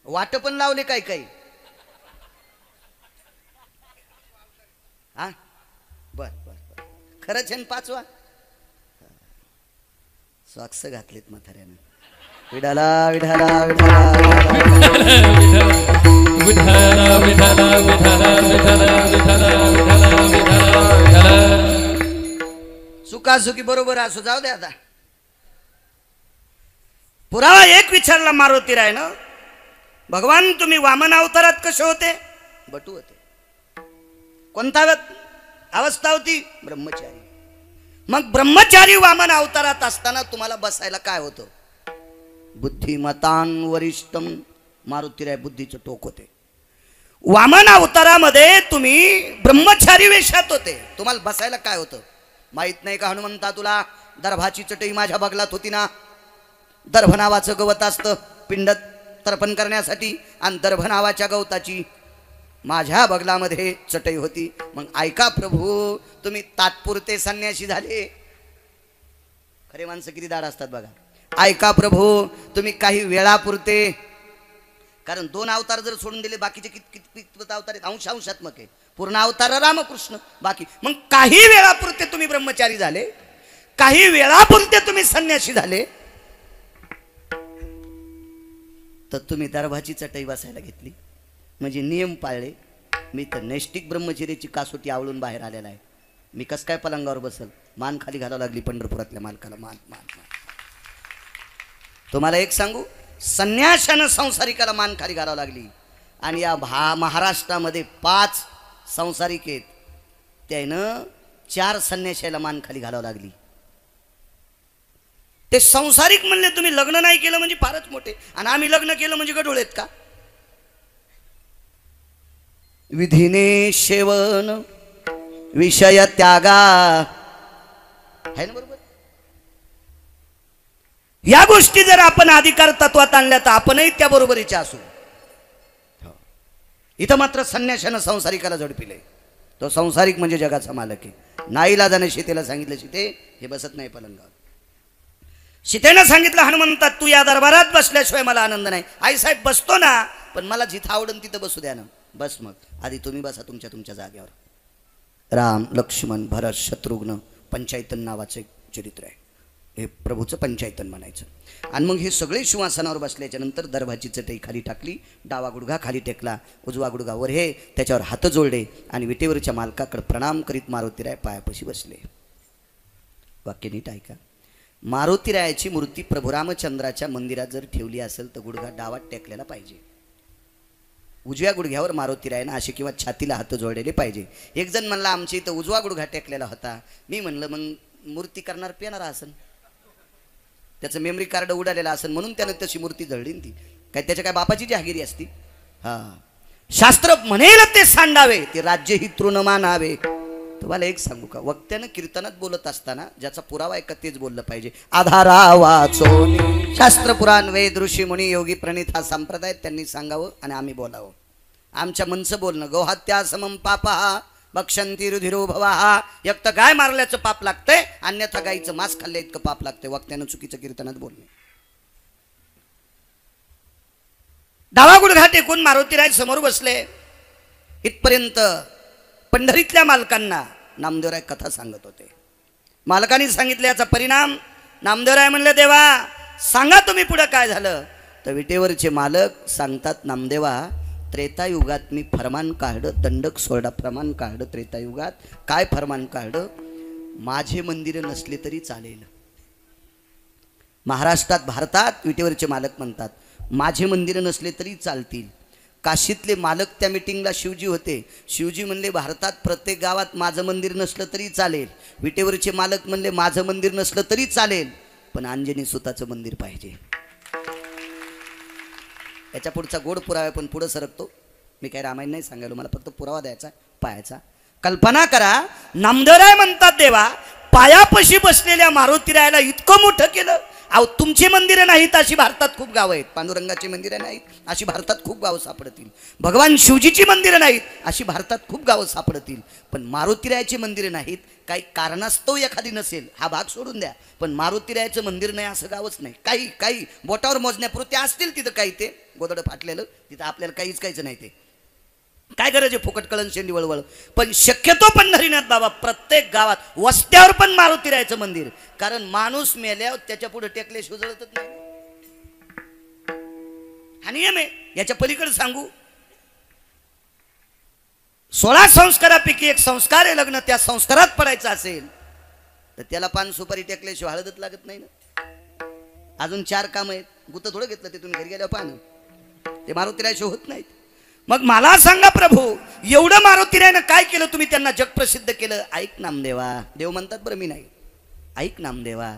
वाट पण लावले काय काही? हा, बर बर बर, खरंच आहे. 5वा सॉक्स घातलेत म्हाताऱ्यानं. विडाला विडाला विडाला चुकाचुकी बरोबर असू, जाऊ दे आता. पुरावा एक विचारला मारुतीरायनं, भगवान तुम्ही वामन अवतारात कसे होते? बटू होते. कोणता अवस्था होती? ब्रह्मचारी. मग ब्रह्मचारी वामन अवतारात असताना तुम्हाला बसायला काय होतं? बुद्धिमतान वरिष्ठम. मारुतीराय बुद्धीचं टोक होते. वामन अवतारामध्ये तुम्ही ब्रह्मचारी वेशात होते, तुम्हाला बसायला काय होतं? माहित नाही का हनुमंता तुला, दर्भाची चटई माझ्या बगलात होती ना. दर्भ नावाचं गवत असतं पिंड तर्पण करण्यासाठी, आणि दर्भ नावाच्या गवताची माझ्या बगलामध्ये चटई होती. मग ऐका प्रभू, तुम्ही तात्पुरते संन्यासी झाले. खरे माणसं किती दाड असतात बघा. ऐका प्रभू, तुम्ही काही वेळापुरते, कारण 2 अवतार जर सोडून दिले बाकीचे किती अवतार आहेत? अंशात्मक आहे. पूर्ण अवतार रामकृष्ण, बाकी मग काही वेळापुरते तुम्ही ब्रह्मचारी झाले, काही वेळापुरते तुम्ही संन्यासी झाले, तर तुम्ही दर्भाची चटई बसायला घेतली म्हणजे नियम पाळले. मी तर नैष्टिक ब्रह्मचर्याची कासोटी आवळून बाहेर आलेला आहे. मी कस काय पलंगावर बसल? मान खाली घालावं लागली पंढरपुरातल्या मालकाला. मान मान मान. तुम्हाला एक सांगू, संन्याशानं संसारिकाला मान खाली घालावं लागली. आणि या महाराष्ट्रामध्ये 5 संसारिक आहेत, त्यानं 4 संन्याशाला मान खाली घालावं लागली. ते संसारिक म्हणले तुम्ही लग्न नाही केलं म्हणजे फारच मोठे, आणि आम्ही लग्न केलं म्हणजे गडोळ आहेत का? विधीने सेवन विषय त्यागा, है ना बरोबर? या गोष्टी जर आपण अधिकार तत्वात आणल्या तर आपणही त्या बरोबरीच्या असू. इथं मात्र संन्याशानं संसारिकाला झडपिले. तो संसारिक म्हणजे जगाचा मालक आहे. नाईलाजाने सीतेला सांगितलं, सीते हे बसत नाही पलंगावर. सीतेनं सांगितलं, हनुमंता तू या दरबारात बसल्याशिवाय मला आनंद नाही. आई साहेब बसतो ना, पण मला जिथं आवडन तिथं बसू द्या ना. बस मग आधी तुम्ही बसा तुमच्या जागेवर. राम लक्ष्मण भरत शत्रुघ्न पंचायतन नावाचं एक चरित्र आहे. हे प्रभूचं पंचायतन म्हणायचं. आणि मग हे सगळे सिंहासनावर बसल्याच्या नंतर दर्भाची चटई खाली टाकली, डावा गुडघा खाली टेकला, उजवा गुडघा वर हे त्याच्यावर हात जोडले आणि विटेवरच्या मालकाकडे प्रणाम करीत मारुतीराय पायापाशी बसले. वाक्य नीट ऐका. मारुतीरायाची मूर्ती प्रभू रामचंद्राच्या मंदिरात जर ठेवली असेल तर गुडघा डावात टेकलेला पाहिजे. उजव्या गुडघ्यावर मारुतीरायानं असे किंवा छातीला हात जोडलेले पाहिजे. एक जण म्हणला आमच्या इथं उजवा गुडघा टेकलेला होता. मी म्हणलं मग मूर्ती करणार पेणार असन, त्याचं मेमरी कार्ड उडालेलं असेल म्हणून त्यानं तशी मूर्ती जळली ती. काय त्याच्या काय बापाची जहागिरी असती? हा, शास्त्र म्हणेल ते सांडावे, ते राज्य ही तृणमान हवे. तुम्हाला एक सांगू का, वक्त्यानं कीर्तनात बोलत असताना ज्याचा पुरावा आहे का तेच बोललं पाहिजे. आधारा वाचोनी शास्त्र पुराण वेद ऋषी मुनी योगी प्रणित हा संप्रदाय त्यांनी सांगावं आणि आम्ही बोलावं. आमच्या मनचं बोलणं गोहत्या समम पापा भक्षंती रुधिरो भवा, एक तर गाय मारल्याचं पाप लागतंय, अन्यथा गाईचं मांस खाल्लं इतकं पाप लागतंय वक्त्यानं चुकीचं कीर्तनात बोलणे. डावा गुडघा टेकून मारुतीराज समोर बसले. इथपर्यंत पंढरीतल्या मालकांना नामदेवराय कथा सांगत होते. मालकांनी सांगितले याचा परिणाम. नामदेवराय म्हणले देवा सांगा तुम्ही पुढे काय झालं. तर विटेवरचे मालक सांगतात नामदेवा त्रेतायुगात मी फरमान काढलं, दंडक सोडा फरमान काढलं त्रेतायुगात. काय फरमान काढलं? माझे मंदिर नसले तरी चालेल. महाराष्ट्रात भारतात विटेवरचे मालक म्हणतात माझे मंदिर नसले तरी चालतील. काशीतले मालक त्या मिटिंगला शिवजी होते. शिवजी म्हणले भारतात प्रत्येक गावात माझं मंदिर नसलं तरी चालेल. विटेवरचे मालक म्हणले माझं मंदिर नसलं तरी चालेल, पण अंजनी सुताचं मंदिर पाहिजे. याच्या पुढचा गोड पुरावा पण पुढं सरकतो. मी काही रामायण नाही सांगायलो, मला फक्त पुरावा द्यायचा पायाचा. कल्पना करा, नामदेवराय म्हणतात देवा पायापाशी बसलेल्या मारुतीरायाला इतकं मोठं केलं. अहो तुमची मंदिरं नाहीत अशी भारतात खूप गावं आहेत. पांडुरंगाची मंदिरं नाहीत अशी भारतात खूप गावं सापडतील. भगवान शिवजीची मंदिरं नाहीत अशी भारतात खूप गावं सापडतील. पण मारुतीरायाची मंदिरं नाहीत, काही कारणास्तव एखादी नसेल, हा भाग सोडून द्या, पण मारुतीरायाचं मंदिर नाही असं गावच नाही. काही बोटावर मोजण्यापुरते असतील तिथं, काही ते गोदडं फाटलेलं तिथं आपल्याला काहीच नाही. ते काय गरज आहे फुकट कळण शेंडी वळवळ. पण शक्यतो पंढरीनाथ बाबा प्रत्येक गावात वस्त्यावर पण मारुतीरायाचं मंदिर. कारण माणूस मेल्यावर त्याच्या पुढे टेकल्याशिवाय जळतच नाही. हा नियम आहे. याच्या पलीकडे सांगू, 16 संस्कारापैकी एक संस्कार आहे लग्न. त्या संस्कारात पडायचं असेल तर त्याला पान सुपारी टेकल्याशिवाय हळदच लागत नाही ना. अजून 4 काम आहेत. गुत थोडं घेतलं ते तुम्ही घरी गेल्यावर पान, ते मारुतीरायाशिवाय होत नाहीत. मग मला सांगा प्रभू एवढं मारुतीरायानं काय केलं, तुम्ही त्यांना जगप्रसिद्ध केलं. ऐक नामदेवा, देव म्हणतात बरं मी नाही, ऐक नामदेवा,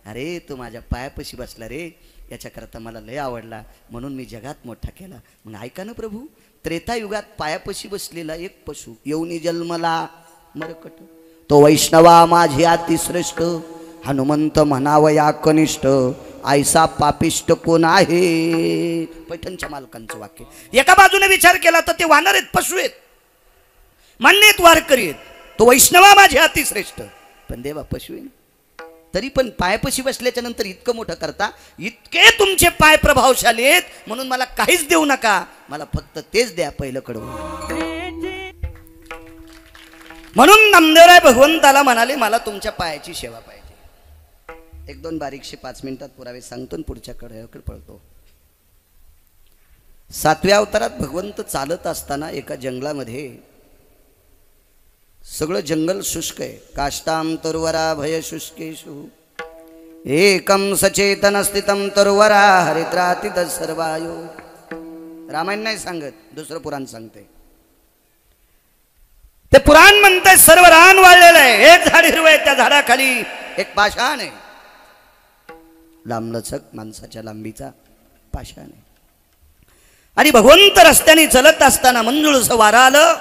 अरे तू माझ्या पायापाशी बसला रे, याच्याकरता मला लय आवडला म्हणून मी जगात मोठा केला. मग ऐका ना प्रभू, त्रेतायुगात पायापाशी बसलेला एक पशु येऊनी जन्मला मरकट, तो वैष्णवा माझी अतिश्रेष्ठ, हनुमंत म्हणावया कनिष्ठ, ऐसा पापिष्ट कोण आहे. पैठणच्या मालकांचं वाक्य. एका बाजूने विचार केला तर ते वानर आहेत, पशु आहेत, मान्य आहेत, वारकरी आहेत. तो वैष्णवा माझे अतिश्रेष्ठ, पण देवा पशु आहे. तरी पण पायापाशी बसल्याच्या नंतर इतकं मोठं करता, इतके तुमचे पाय प्रभावशाली आहेत म्हणून मला काहीच देऊ नका, मला फक्त तेच द्या पहिलं कडवं. म्हणून नामदेवराय भगवंताला म्हणाले मला तुमच्या पायाची सेवा पाहिजे. 1-2 बारीकशे 5 मिनिटात पुरावे सांगतो आणि पुढच्या कडे पळतो. 7व्या अवतारात भगवंत चालत असताना एका जंगलामध्ये, सगळं जंगल शुष्क आहे. काष्टाम तरुवरा भय शुष्केशु एकम सचेतन स्थितम तरुवरा हरिद्रातिद सर्वायु. रामायण नाही सांगत, दुसरं पुराण सांगते. ते पुराण म्हणतंय सर्व रान वाळलेलं आहे, एक झाड हिरवं आहे, त्या झाडाखाली एक पाषाण आहे, लांबलचक माणसाच्या लांबीचा पाषाण आहे. आणि भगवंत रस्त्याने चलत असताना मंजुळसं वारं आलं.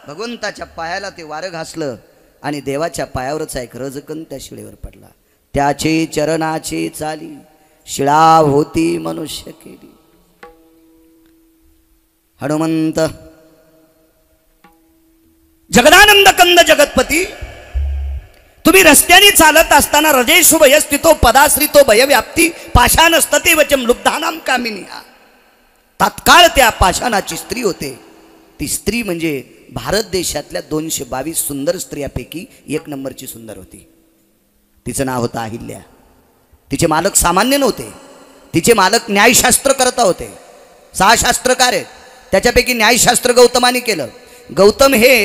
भगवंताच्या पायाला ते वारं घासलं आणि देवाच्या पायावरचा एक रजकण त्या शिळेवर पडला. त्याचे चरणाची चाली शिळा होती मनुष्य केली. हनुमंत जगदानंद कंद जगतपती, तुम्ही रस्त्याने चालत असताना रजेशु भयस्थितो पदाश्रितो भयव्याप्ती पाषाणस्तते वचम लुब्धानाम कामिनिया. तात्काळ त्या पाषाणाची स्त्री होते. ती स्त्री म्हणजे भारत देशातल्या 222 सुंदर स्त्रियापैकी 1 नंबरची सुंदर होती. तिचं नाव होतं अहिल्या. तिचे मालक सामान्य नव्हते. तिचे मालक न्यायशास्त्र करता होते. 6 शास्त्रकार आहेत, त्याच्यापैकी न्यायशास्त्र गौतमाने केलं. गौतम हे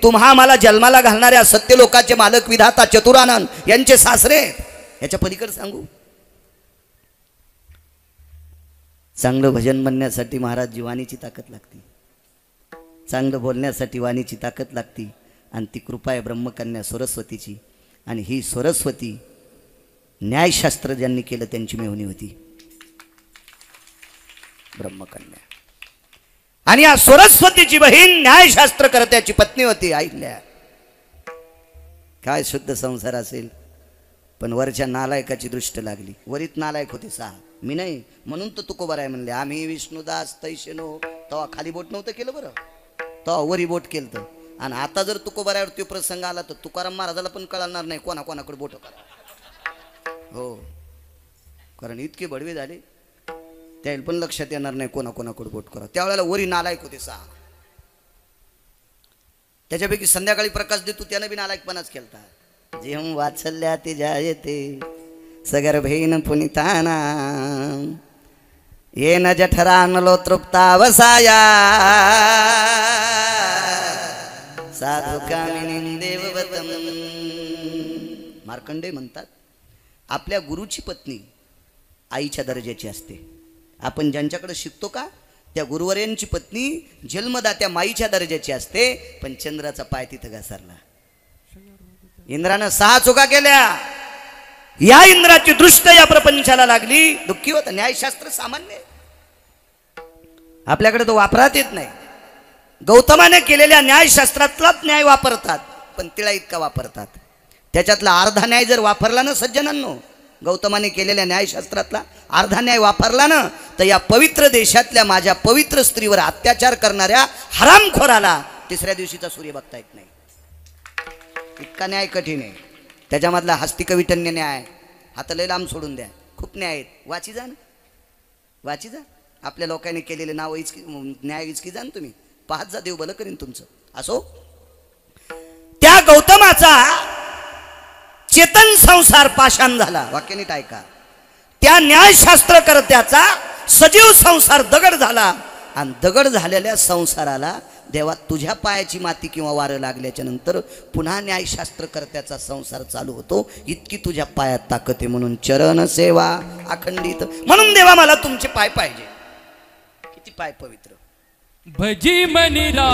तुम्हा मला जन्माला घालणाऱ्या सत्य लोकाचे मालक विधाता चतुरानंद यांचे सासरे. याच्या पलीकडे सांगू, चांगलं भजन म्हणण्यासाठी महाराज वाणीची ताकद लागते, चांगलं बोलण्यासाठी वाणीची ताकद लागते, आणि ती कृपा आहे ब्रह्मकन्या सरस्वतीची. आणि ही सरस्वती न्यायशास्त्र ज्यांनी केलं त्यांची मेहुणी होती ब्रह्मकन्या. आणि या सरस्वतीची बहीण न्यायशास्त्रकर्त्याची पत्नी होती अहिल्या. काय शुद्ध संसार असेल. पण वरच्या नालायकाची दृष्ट लागली. वरीत नालायक होते 6, मी नाही. म्हणून तर तुकोबार आहे म्हणले, आम्ही विष्णुदास तैशनो. तेव्हा खाली बोट नव्हतं केलं बरं, तेव्हा वरी बोट केलं. आणि आता जर तुकोबारावर तो प्रसंग आला तर तुकाराम महाराजाला पण कळणार नाही कोणाकोणाकडे बोट करा. हो, कारण इतके बडवे झाले त्याला पण लक्षात येणार नाही कोणाकोणाकडे बोट करा. त्यावेळेला वरी नालायक होते 6. त्याच्यापैकी संध्याकाळी प्रकाश देतो त्यानं बी नालायकपणाच केलता. जेम वाचल्या ते जायते सगर भेन पुनिताना ये न जठरानलो तृप्तावसाया साधु कामिनी देववतम. मार्कंडे म्हणतात आपल्या गुरुची पत्नी आईच्या दर्जाची असते. आपण ज्यांच्याकडे शिकतो का त्या गुरुवर्यांची पत्नी जन्मदात्या माईच्या दर्जाची असते. पण चंद्राचा पाय तिथं घसरला. इंद्रानं 6 चुका केल्या. या इंद्राची दृष्ट या प्रपंचाला लागली. दुःखी होता. न्यायशास्त्र सामान्य आपल्याकडे तो वापरात येत नाही. गौतमाने केलेल्या न्यायशास्त्रातलाच न्याय वापरतात पण तिला इतका वापरतात. त्याच्यातला अर्धा न्याय जर वापरला ना सज्जनांनो, गौतमाने केलेल्या न्यायशास्त्रातला अर्धा न्याय वापरला ना तर या पवित्र देशातल्या माझ्या पवित्र स्त्रीवर अत्याचार करणाऱ्या हरामखोराला 3ऱ्या दिवशीचा सूर्य बघता येत नाही. इतका न्याय कठीण आहे. त्याच्यामधला हस्तिकविटन्य न्याय हात लय लांब सोडून द्या. खूप न्याय आहेत. वाची जा ना, वाची जा. आपल्या लोकांनी केलेले नाव इचकी न्याय इचकी जा ना तुम्ही. पाहत जा, देव भलं करीन तुमचं. असो, त्या गौतमाचा चेतन संसार पाषाण झाला. वाक्य नीट ऐका. त्या न्यायशास्त्रकर्त्याचा सजीव संसार दगड झाला. आणि दगड झालेल्या संसाराला देवा तुझ्या पायाची माती किंवा वारं लागल्याच्या नंतर पुन्हा न्यायशास्त्रकर्त्याचा संसार चालू होतो. इतकी तुझ्या पायात ताकद आहे. म्हणून चरण सेवा अखंडित. म्हणून देवा मला तुमचे पाय पाहिजे. किती पाय पवित्र. भजी मनीरा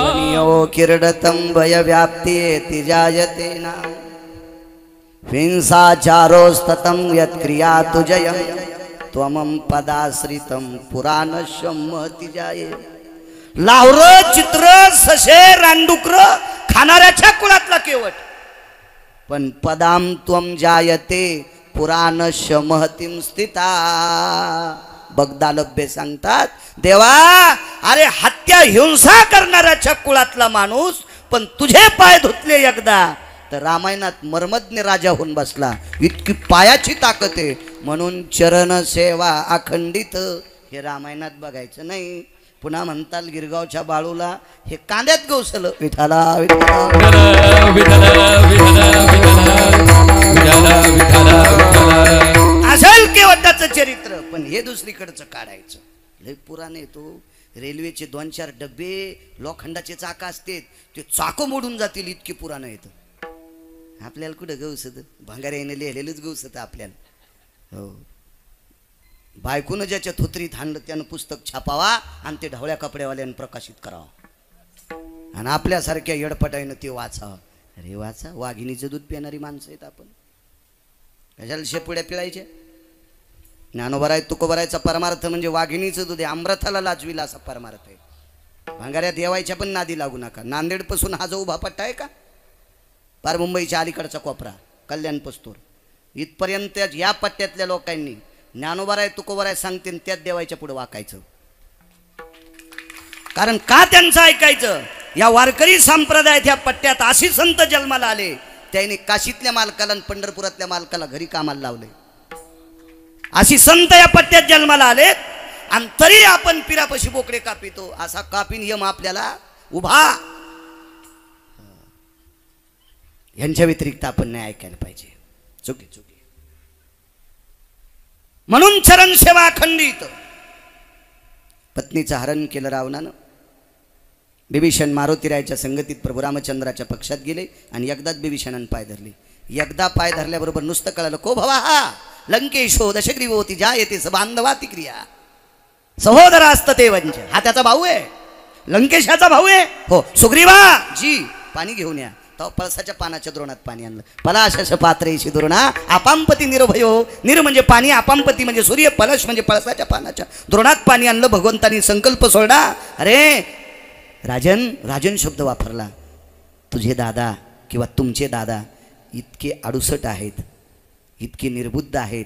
किरडतम भय व्याप्ती जायते ना हिंसाचारोस्ततम यत्क्रिया तुजयम त्वमं पदाश्रितम पुराणशम्मति जाये. लावरं चित्र सशे रांडुक्र खाणाऱ्याच्या कुळातला केवट. पण पदाम त्वम जायते पुराणशमहतीम स्थिता. बगदालभ्य सांगतात देवा अरे हत्या हिंसा करणाऱ्याच्या कुळातला माणूस पण तुझे पाय धुतले एकदा तर रामायणात मर्मज्ञ राजा होऊन बसला. इतकी पायाची ताकद आहे. म्हणून चरण सेवा अखंडित. हे रामायणात बघायचं नाही. पुन्हा म्हणताल गिरगावच्या बाळूला हे कांद्यात गवसलं. विठाला असेल केवटाचं चरित्र पण हे दुसरीकडचं काढायचं. लय पुराणे तो. रेल्वेचे 2-4 डबे लोखंडाचे चाक असते ते चाक मोडून जातील इतकी पुराणं येतं. आपल्याला कुठं गवसत भांगाऱ्याने लिहिलेलंच गवसत आपल्याला. हो, बायकोनं ज्याच्या थोतरीत हाणलं त्यानं पुस्तक छापावा आणि ते ढवळ्या कपड्यावाल्यानं प्रकाशित करावं आणि आपल्यासारख्या येडपटाईनं ते वाचावं. अरे वाचा, वाघिणीचं दूध पिणारी माणसं आहेत आपण. कशाला शेपुड्या पिळायच्या. ज्ञानोबराय तुकोबरायचा परमार्थ म्हणजे वाघिणीचं दूध आहे. अमृताला लाजविला असा परमार्थ आहे. भांगाऱ्यात देवायच्या पण नादी लागू नका. नांदेड पासून हा जो उभा पट्टा आहे का पार मुंबईच्या अलीकडचा कोपरा कल्याण पस्तूर इथपर्यंत या पट्ट्यातल्या लोकांनी ज्ञानोबराय तुकोबराय सांगते त्यात देवायच्या पुढे वाकायचं. कारण का त्यांचं ऐकायचं. या वारकरी संप्रदायात या पट्ट्यात अशी संत जन्माला आले त्याने काशीतल्या मालकाला आणि पंढरपुरातल्या मालकाला घरी कामाला लावले. अशी संत या पट्ट्यात जन्माला आलेत आणि तरी आपण पिरापशी बोकडे कापितो. असा कापीन यम आपल्याला उभा. यांच्या व्यतिरिक्त आपण नाही ऐकायला पाहिजे. चुकी चुकी. म्हणून चरण सेवा अखंडित. पत्नीचं हरण केलं रावणानं. बिभीषण मारुतीरायच्या संगतीत प्रभू रामचंद्राच्या पक्षात गेले आणि एकदाच बिभीषणानं पाय धरले. एकदा पाय धरल्याबरोबर नुसतं कळालं को भवा हा लंकेशो दशग्रीवोती जायते बांधवाती क्रिया. सहोदर असत ते वंच. हा त्याचा भाऊ आहे. लंकेशाचा भाऊ आहे. हो सुग्रीवा जी पाणी घेऊन या. तो पळसाच्या पानाच्या द्रोणात पाणी आणलं. पलाशश पात्रेशी द्रोणा आपांपती निर्भयो. निर म्हणजे पाणी, आपांपती म्हणजे सूर्य, पलश म्हणजे पळसाच्या पानाच्या द्रोणात पाणी आणलं. भगवंतानी संकल्प सोडला. अरे राजन शब्द वापरला. तुझे दादा किंवा तुमचे दादा इतके अडुसट आहेत, इतके निर्बुद्ध आहेत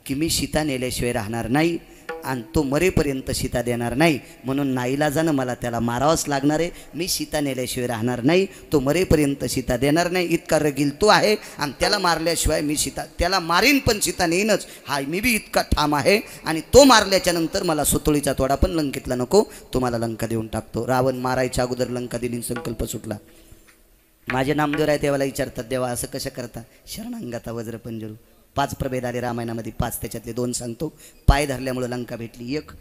की मी सीता नेल्याशिवाय राहणार नाही आणि तो मरेपर्यंत सीता देणार नाही. म्हणून नाईलाजानं मला त्याला मारावंच लागणार आहे. मी सीता नेल्याशिवाय राहणार नाही, तो मरेपर्यंत सीता देणार नाही. इतका रगील तो आहे आणि त्याला मारल्याशिवाय मी सीता, त्याला मारीन पण सीता नेईनच हा मी बी इतका ठाम आहे. आणि तो मारल्याच्या नंतर मला सुतळीचा तोडा पण लंकेतला नको, तुम्हाला लंका देऊन टाकतो. रावण मारायच्या अगोदर लंका दिली, संकल्प सुटला. माझे नामदेव आहे देवाला विचारतात, देवा असं कसं करता? शरणांगता वज्रपंजरू 5 प्रभेद आले रामायणामध्ये, 5 त्याच्यातले 2 सांगतो. पाय धरल्यामुळं लंका भेटली. 1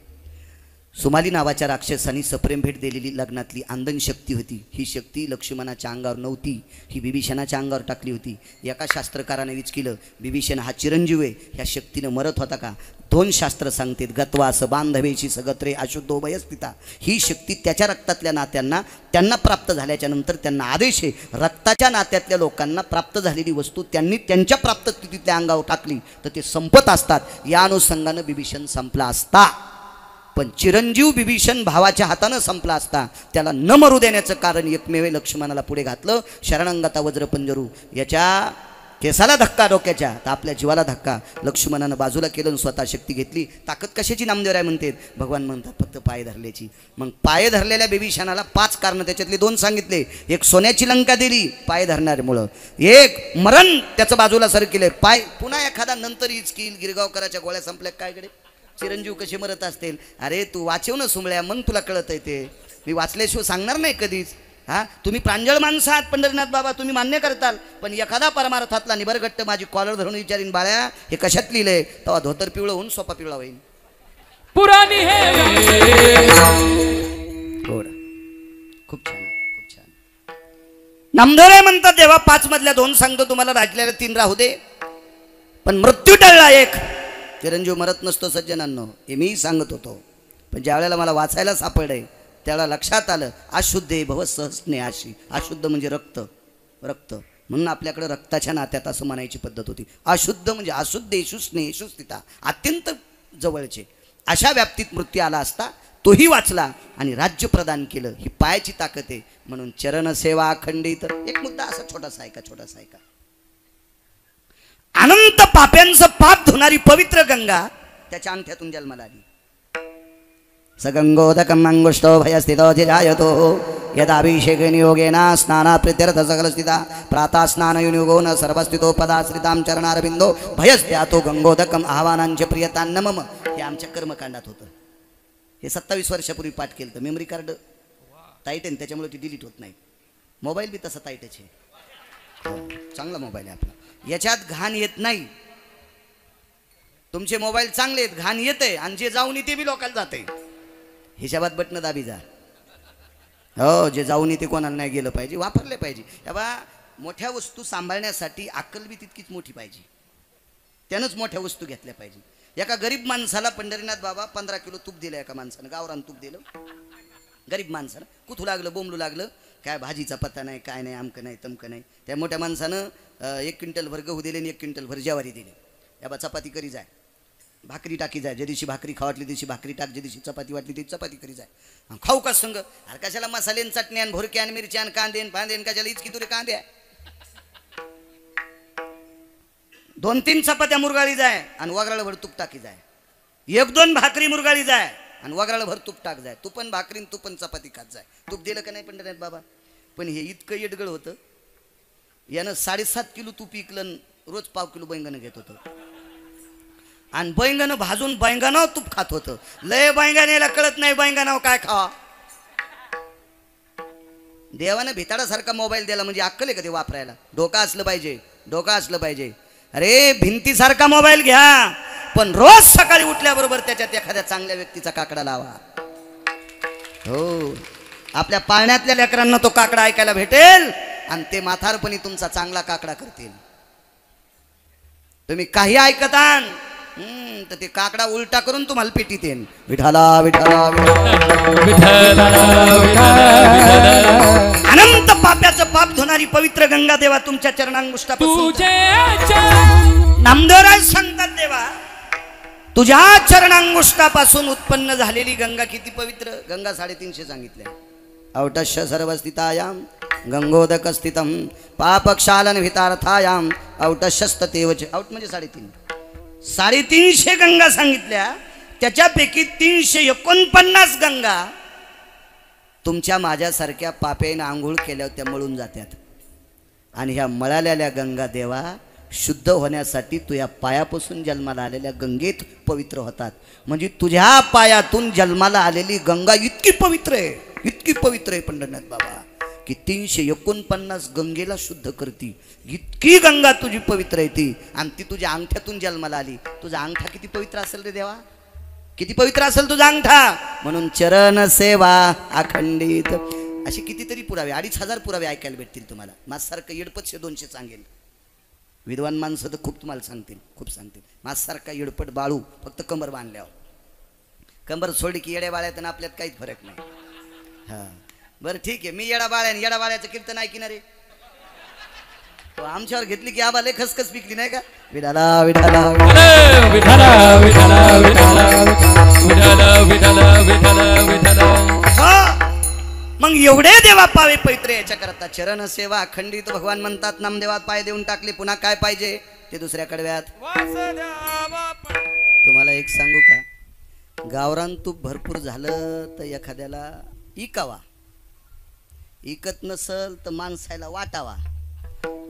सुमाली नावाच्या राक्षसानी सप्रेम भेट दिलेली लग्नातली आंदन शक्ती होती. ही शक्ती लक्ष्मणाच्या अंगावर नव्हती, ही विभीषणाच्या अंगावर टाकली होती. एका शास्त्रकाराने विचकिलं, विभीषण हा चिरंजीव आहे, ह्या शक्तीनं मरत होता का? 2 शास्त्र सांगतात, गत्वास बांधवेची सगत्रे अशुद्धोभय स्थिता. ही शक्ती त्याच्या रक्तातल्या नात्यांना त्यांना प्राप्त झाल्याच्या नंतर त्यांना आदेश आहे, रक्ताच्या नात्यातल्या लोकांना प्राप्त झालेली वस्तू त्यांनी त्यांच्या प्राप्त स्थितीतल्या अंगावर टाकली तर ते संपत असतात. या अनुषंगानं विभीषण संपला असता. पण चिरंजीव विभीषण भावाच्या हातानं संपला असता. त्याला न मरू देण्याचं कारण एकमेव लक्ष्मणाला पुढे घातलं. शरणांगता वज्रपंजरू. याच्या केसाला धक्का डोक्याच्या, तर आपल्या जीवाला धक्का. लक्ष्मणानं बाजूला केलं आणि स्वतः शक्ती घेतली. ताकद कशाची नामदेवराय म्हणतात? भगवान म्हणतात फक्त पाय धरल्याची. मग पाय धरलेल्या विभीषणाला 5 कारणं, त्याच्यातले 2 सांगितले. 1 सोन्याची लंका दिली पाय धरणाऱ्यामुळं, 1 मरण त्याचं बाजूला सर केले पाय. पुन्हा एखादा नंतर इचकील गिरगावकराच्या गोळ्या संपल्या काय कडे चिरंजीव कसे मरत असतील? अरे तू वाचव ना सुंबळ्या, मग तुला कळत आहे ते. मी वाचल्याशिवाय सांगणार नाही कधीच. हा तुम्ही प्रांजळ माणसं आहात पंढरीनाथ बाबा, तुम्ही मान्य करताल. पण एखादा परमार्थातला निबरगट्ट माझी कॉलर धरून विचारीन, बाळ्या हे कशात लिहिलंय? तेव्हा धोतर पिवळं होऊन सोपा पिवळा होईल. पुराणी हे खूप छान, खूप छान. नामदेवराय म्हणतात देवा 5 मधल्या 2 सांगतो तुम्हाला, राहिलेल्या 3 राहू दे. पण मृत्यू टळला 1. चिरंजीव मरत नसतो सज्जनांनो, हे मी सांगत होतो. पण ज्या वेळेला मला वाचायला सापडलंय त्याला लक्षात आलं, अशुद्धे भव सहस्ने आशी. अशुद्ध म्हणजे रक्त, रक्त म्हणून आपल्याकडे रक्ताच्या नात्यात असं म्हणायची पद्धत होती. अशुद्ध म्हणजे अशुद्धेषु स्नेहेषु स्थिता, अत्यंत जवळचे. अशा व्याप्तीत मृत्यू आला असता तोही वाचला आणि राज्य प्रदान केलं. ही पायाची ताकद आहे. म्हणून चरणसेवा अखंडित. एक मुद्दा असा छोटासा ऐका, छोटासा ऐका. अनंत पाप्यांचं पाप धुणारी पवित्र गंगा त्याच्या अंगठ्यातून जन्माला आली. सगंगोदकम अंगुष्टो भयस्थितो धिरायतो यदाभिषेक नियोगेन स्नाना प्रीत्यर्थ सकल स्थिता प्रातः स्नान युनियोगो न सर्वस्थितो पदाश्रितां चरणारविंदो भयस्त्यातो गंगोदकम आह्वानांचे प्रियतान्न मम. हे आमच्या कर्मकांडात होतं. हे 27 वर्षापूर्वी पाठ केलं तर. मेमरी कार्ड टाईट आहे त्याच्यामुळे ती डिलीट होत नाही. मोबाईल बी तसा टाईटच आहे. चांगला मोबाईल आहे आपला, याच्यात घाण येत नाही. तुमचे मोबाईल चांगले आहेत, घाण येते आणि जे जाऊन येते बी लोकांना जाते. हिशाबात बटणं दाबी जा. हो, जे जाऊन येते कोणाला नाही गेलं पाहिजे, वापरले पाहिजे. तेव्हा मोठ्या वस्तू सांभाळण्यासाठी अक्कल बी तितकीच मोठी पाहिजे. त्यानंच मोठ्या वस्तू घेतल्या पाहिजे. एका गरीब माणसाला पंढरीनाथ बाबा 15 किलो तूप दिलं. एका माणसानं गावरान तूप दिलं. गरीब माणसानं कुथू लागलं, बोंबलू लागलं, काय भाजीचा पत्ता नाही, काय नाही, आमकं नाही, तमकं नाही. त्या मोठ्या माणसानं 1 क्विंटल भर गहू दिले आणि 1 क्विंटल भर ज्वारी दिली. या चपाती करी जाय, भाकरी टाकी जाय. ज्या दिवशी भाकरी खावाटली दिवशी भाकरी टाक, ज्या दिवशी चपाती वाटली ती चपाती करी जाय. खाऊ का संग? अरे कशाला मसालेन चटण्यान भुरक्यान मिरच्यान कांदेन फांदेन, कशाला इचकी तुरे कांदे आहे. 2-3 चपात्या मुरगाळी जाय आणि वगराळ भर तूप टाकी जाय. 1-2 भाकरी मुरगाळी जाय आणि वगराळ भर तूप टाक जाय. तू पण भाकरीन तू पण चपाती खात जाय. तूप दिलं का नाही पंढरीनाथ बाबा? पण हे इतकं येडगळ होतं. यानं 7.5 किलो तूप विकलं, रोज 1/2 किलो बैंगन घेत होतं. आणि बैंगन भाजून बैंगनावर तूप खात होतं. लय बैंगन याला कळत नाही बैंगनावर काय खावा. देवानं भिताडासारखा मोबाईल दिला म्हणजे अक्कल आहे का ते वापरायला? डोका असलं पाहिजे, डोका असलं पाहिजे. अरे भिंतीसारखा मोबाईल घ्या, पण रोज सकाळी उठल्याबरोबर त्याच्यात एखाद्या चांगल्या व्यक्तीचा काकडा लावा. हो, आपल्या पाळण्यातल्या लेकरांना तो काकडा ऐकायला भेटेल आणि ते म्हातारपणी तुमचा चांगला काकडा करतील. तुम्ही काही ऐकतान तर ते काकडा उलटा करून तुम्हाला पेटीत येईन. विठाला विठाला अनंत पाप्याचं पाप धुणारी पवित्र गंगा देवा तुमच्या चरणांगुष्टापासून नामदेवराज सांगतात देवा तुझ्या चरणांगुष्टापासून उत्पन्न झालेली गंगा किती पवित्र. गंगा 350 सांगितल्या. औटश्य सर्वस्थितायाम गंगोदक स्थितम पापक्षालन हितार्थायाम औटश्यस्ततेवच. औट म्हणजे 350 गंगा सांगितल्या. त्याच्यापैकी 349 गंगा तुमच्या माझ्यासारख्या पापेनं आंघोळ केल्यावर त्या मळून जातात. आणि ह्या मळालेल्या गंगा देवा शुद्ध होण्यासाठी तुझ्या पायापासून जन्माला आलेल्या गंगेत पवित्र होतात. म्हणजे तुझ्या पायातून जन्माला आलेली गंगा इतकी पवित्र आहे, इतकी पवित्र आहे पंढरनाथ बाबा की 349 गंगेला शुद्ध करती. इतकी गंगा तुझी पवित्र आहे ती. आणि ती तुझ्या अंगठ्यातून जन्माला आली. तुझा अंगठा किती पवित्र असेल रे देवा, किती पवित्र असेल तुझा अंगठा. म्हणून चरण सेवा अखंडित असे कितीतरी पुरावे 2500 पुरावे ऐकायला भेटतील तुम्हाला. माझ्यासारखं येडपट 200 सांगेल. विद्वान माणसं तर खूप तुम्हाला सांगतील, खूप सांगतील. माझ्यासारखा येडपट बाळू फक्त कंबर बांधल्यावर, कंबर सोडली की येड्या बाळ्यात आणि आपल्यात काहीच फरक नाही. हां बरं ठीक आहे. मी येडा बाळ्याने येडा बाळ्याचं कीर्तन ऐकी ना रे. तो आमच्यावर घेतली की आबा लय खसखस पिकली नाही का. विठाला विठाला मग एवढे देवा पावे पवित्र याच्या करता चरण सेवा अखंडित. भगवान म्हणतात नामदेवात पाय देऊन टाकले पुन्हा काय पाहिजे ते दुसऱ्या कडव्यात. तुम्हाला एक सांगू का, गावरान तूप भरपूर झालं तर एखाद्याला इकावा, इकत नसल तर माणसाला वाटावा,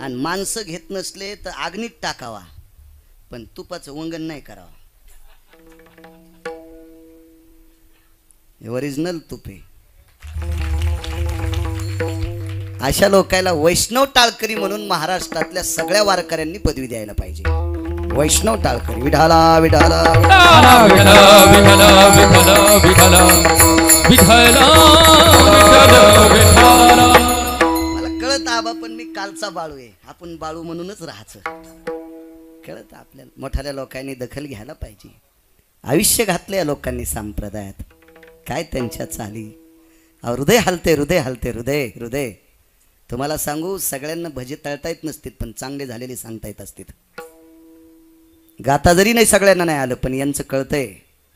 आणि माणसं घेत नसले तर आग्नीत टाकावा, पण तुपाचं वंगण नाही करावा. हे ओरिजिनल तुप आहे. अशा लोकांना वैष्णव टाळकरी म्हणून महाराष्ट्रातल्या सगळ्या वारकऱ्यांनी पदवी द्यायला पाहिजे. वैष्णव टाळकरी. विठाला विठाला मला कळत आबा पण मी कालचा बाळू आहे. आपण बाळू म्हणूनच राहायचं. कळत आपल्याला. मोठ्या लोकांनी दखल घ्यायला पाहिजे. आयुष्य घातलं या लोकांनी संप्रदायात. काय त्यांच्या चाली. हृदय हलते हृदय हलते हृदय हृदय. तुम्हाला सांगू सगळ्यांना भजे तळता येत नसतील पण चांगले झालेले सांगता येत असतील. गाता जरी नाही सगळ्यांना नाही आलं पण यांचं कळतंय.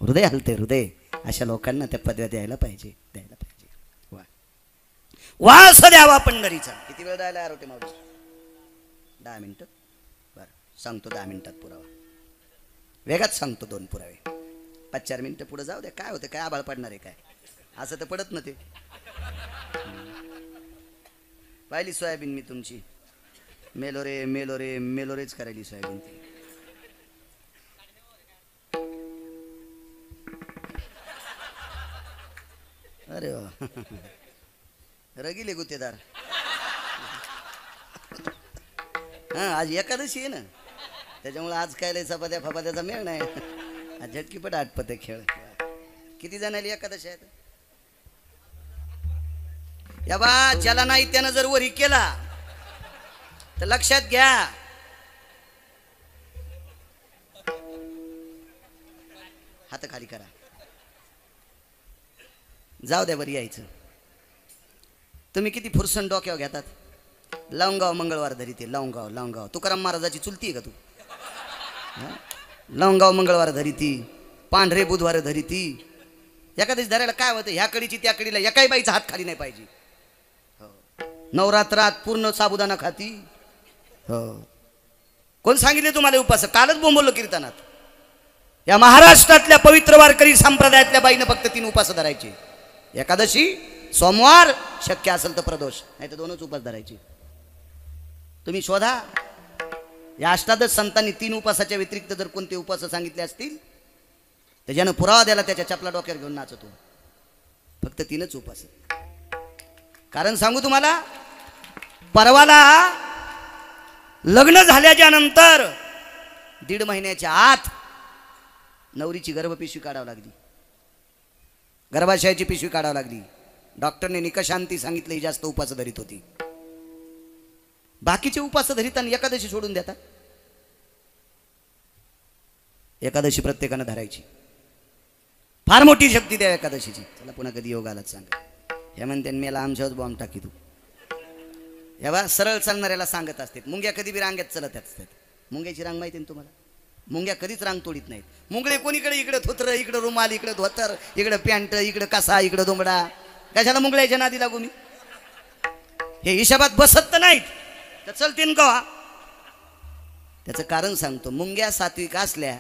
हृदय हलते हृदय. अशा लोकांना त्या पदव्या द्यायला पाहिजे, द्यायला पाहिजे. वा वास द्यावा पंढरीचा. किती वेळ द्यायला आरोटे मावशी? 10 मिनिटं. बरं सांगतो 10 मिनिटात पुरावा. वेगात सांगतो 2 पुरावे. 5-4 मिनिटं पुढे जाऊ द्या. काय होतं, काय आभाळ पडणार आहे काय? असं तर पडत ना ते. पाहिली सोयाबीन मी तुमची. मेलोरे मेलोरे मेलोरेच करायली सोयाबीन ती. अरे वा रगिले गुत्तेदार. हां आज एकादशी आहे ना, त्याच्यामुळे आज काय लय चपात्या फपात्याचा मेळ नाही. आज झटकीपट आटपते खेळ. किती जणांनी एकादशी आहेत? या बा ज्याला नाही त्यानं जर वरी केला तर लक्षात घ्या हात खाली करा. जाऊ द्या बरी यायचं. तुम्ही किती फुरसन डोक्यावर घेतात. लवंगाव मंगळवार धरीते. लवंगाव लवंगाव तुकाराम महाराजाची चुलती आहे का तू? लवंगाव मंगळवार धरीती, पांढरे बुधवार धरीती. एखाद्याच धरायला काय होतं, ह्या कडीची त्या कडीला एकाही बाईचा हात खाली नाही पाहिजे. नवरात्रात पूर्ण साबुदाणा खाती. हो कोण सांगितले तुम्हाला उपास? कालच बोंबवलं कीर्तनात. या महाराष्ट्रातल्या पवित्र वारकरी संप्रदायातल्या बाईनं फक्त 3 उपास धरायचे. एकादशी, सोमवार, शक्य असेल तर प्रदोष, नाही तर 2च उपास धरायचे. तुम्ही शोधा. या अष्टादश संतांनी 3 उपासाच्या व्यतिरिक्त जर कोणते उपास सांगितले असतील तर ज्यानं पुरावा द्याला त्याच्या चपला डोक्यावर घेऊन नाचतो. फक्त 3च उपास. कारण सांगू तुम्हाला, परवाला लग्न झाल्याच्या नंतर 1.5 महिन्याच्या आत नवरीची गर्भपिशवी काढावी लागली. गर्भाशयाची पिशवी काढावी लागली. डॉक्टरने निकषांती सांगितलं ही जास्त उपास धरीत होती. बाकीचे उपास धरीत आणि एकादशी सोडून देतात. एकादशी प्रत्येकानं धरायची. फार मोठी शक्ती द्या एकादशीची. चला पुन्हा कधी योग आलाच सांगा. हे म्हणते मेला आमच्यावर बॉम्ब टाकी तू. हे बा सरळ चालणाऱ्याला सांगत असते. मुंग्या कधी बी रांगेत चलत असतात. मुंग्याची रांग माहिती ना तुम्हाला. मुंग्या कधीच रांग तोडीत नाहीत. मुंगळे कोणीकडे इकडे थोत्र, इकडे रुमाल, इकडे धोतर, इकडे पॅन्ट, इकडे कसा, इकडे दोंबडा. कशाला मुंगळ्याच्या नादी लागू मी. हे हिशोबात बसत तर नाहीत तर चलतीन का. त्याचं कारण सांगतो. मुंग्या सात्विक असल्या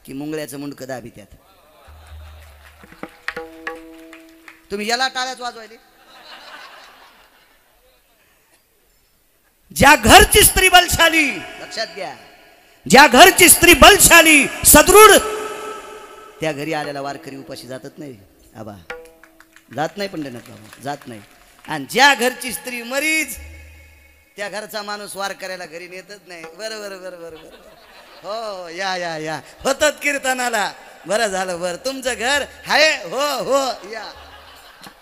की मुंगळ्याचं मुंडकं दाबी त्यात. तुम्ही याला टाळ्याच वाजवायले. ज्या घरची स्त्री बलशाली, लक्षात घ्या, ज्या घरची स्त्री बलशाली सदृढ, त्या घरी आलेला वारकरी उपाशी जातच नाही. आबा जात नाही. पंढरनाथ बाबा जात नाही. आणि ज्या घरची स्त्री मरीज, त्या घरचा माणूस वार करायला घरी नेतच नाही. बरोबर बरोबर बरोबर. हो या या या होतात कीर्तनाला. बरं झालं बरं तुमचं घर आहे. हो हो या.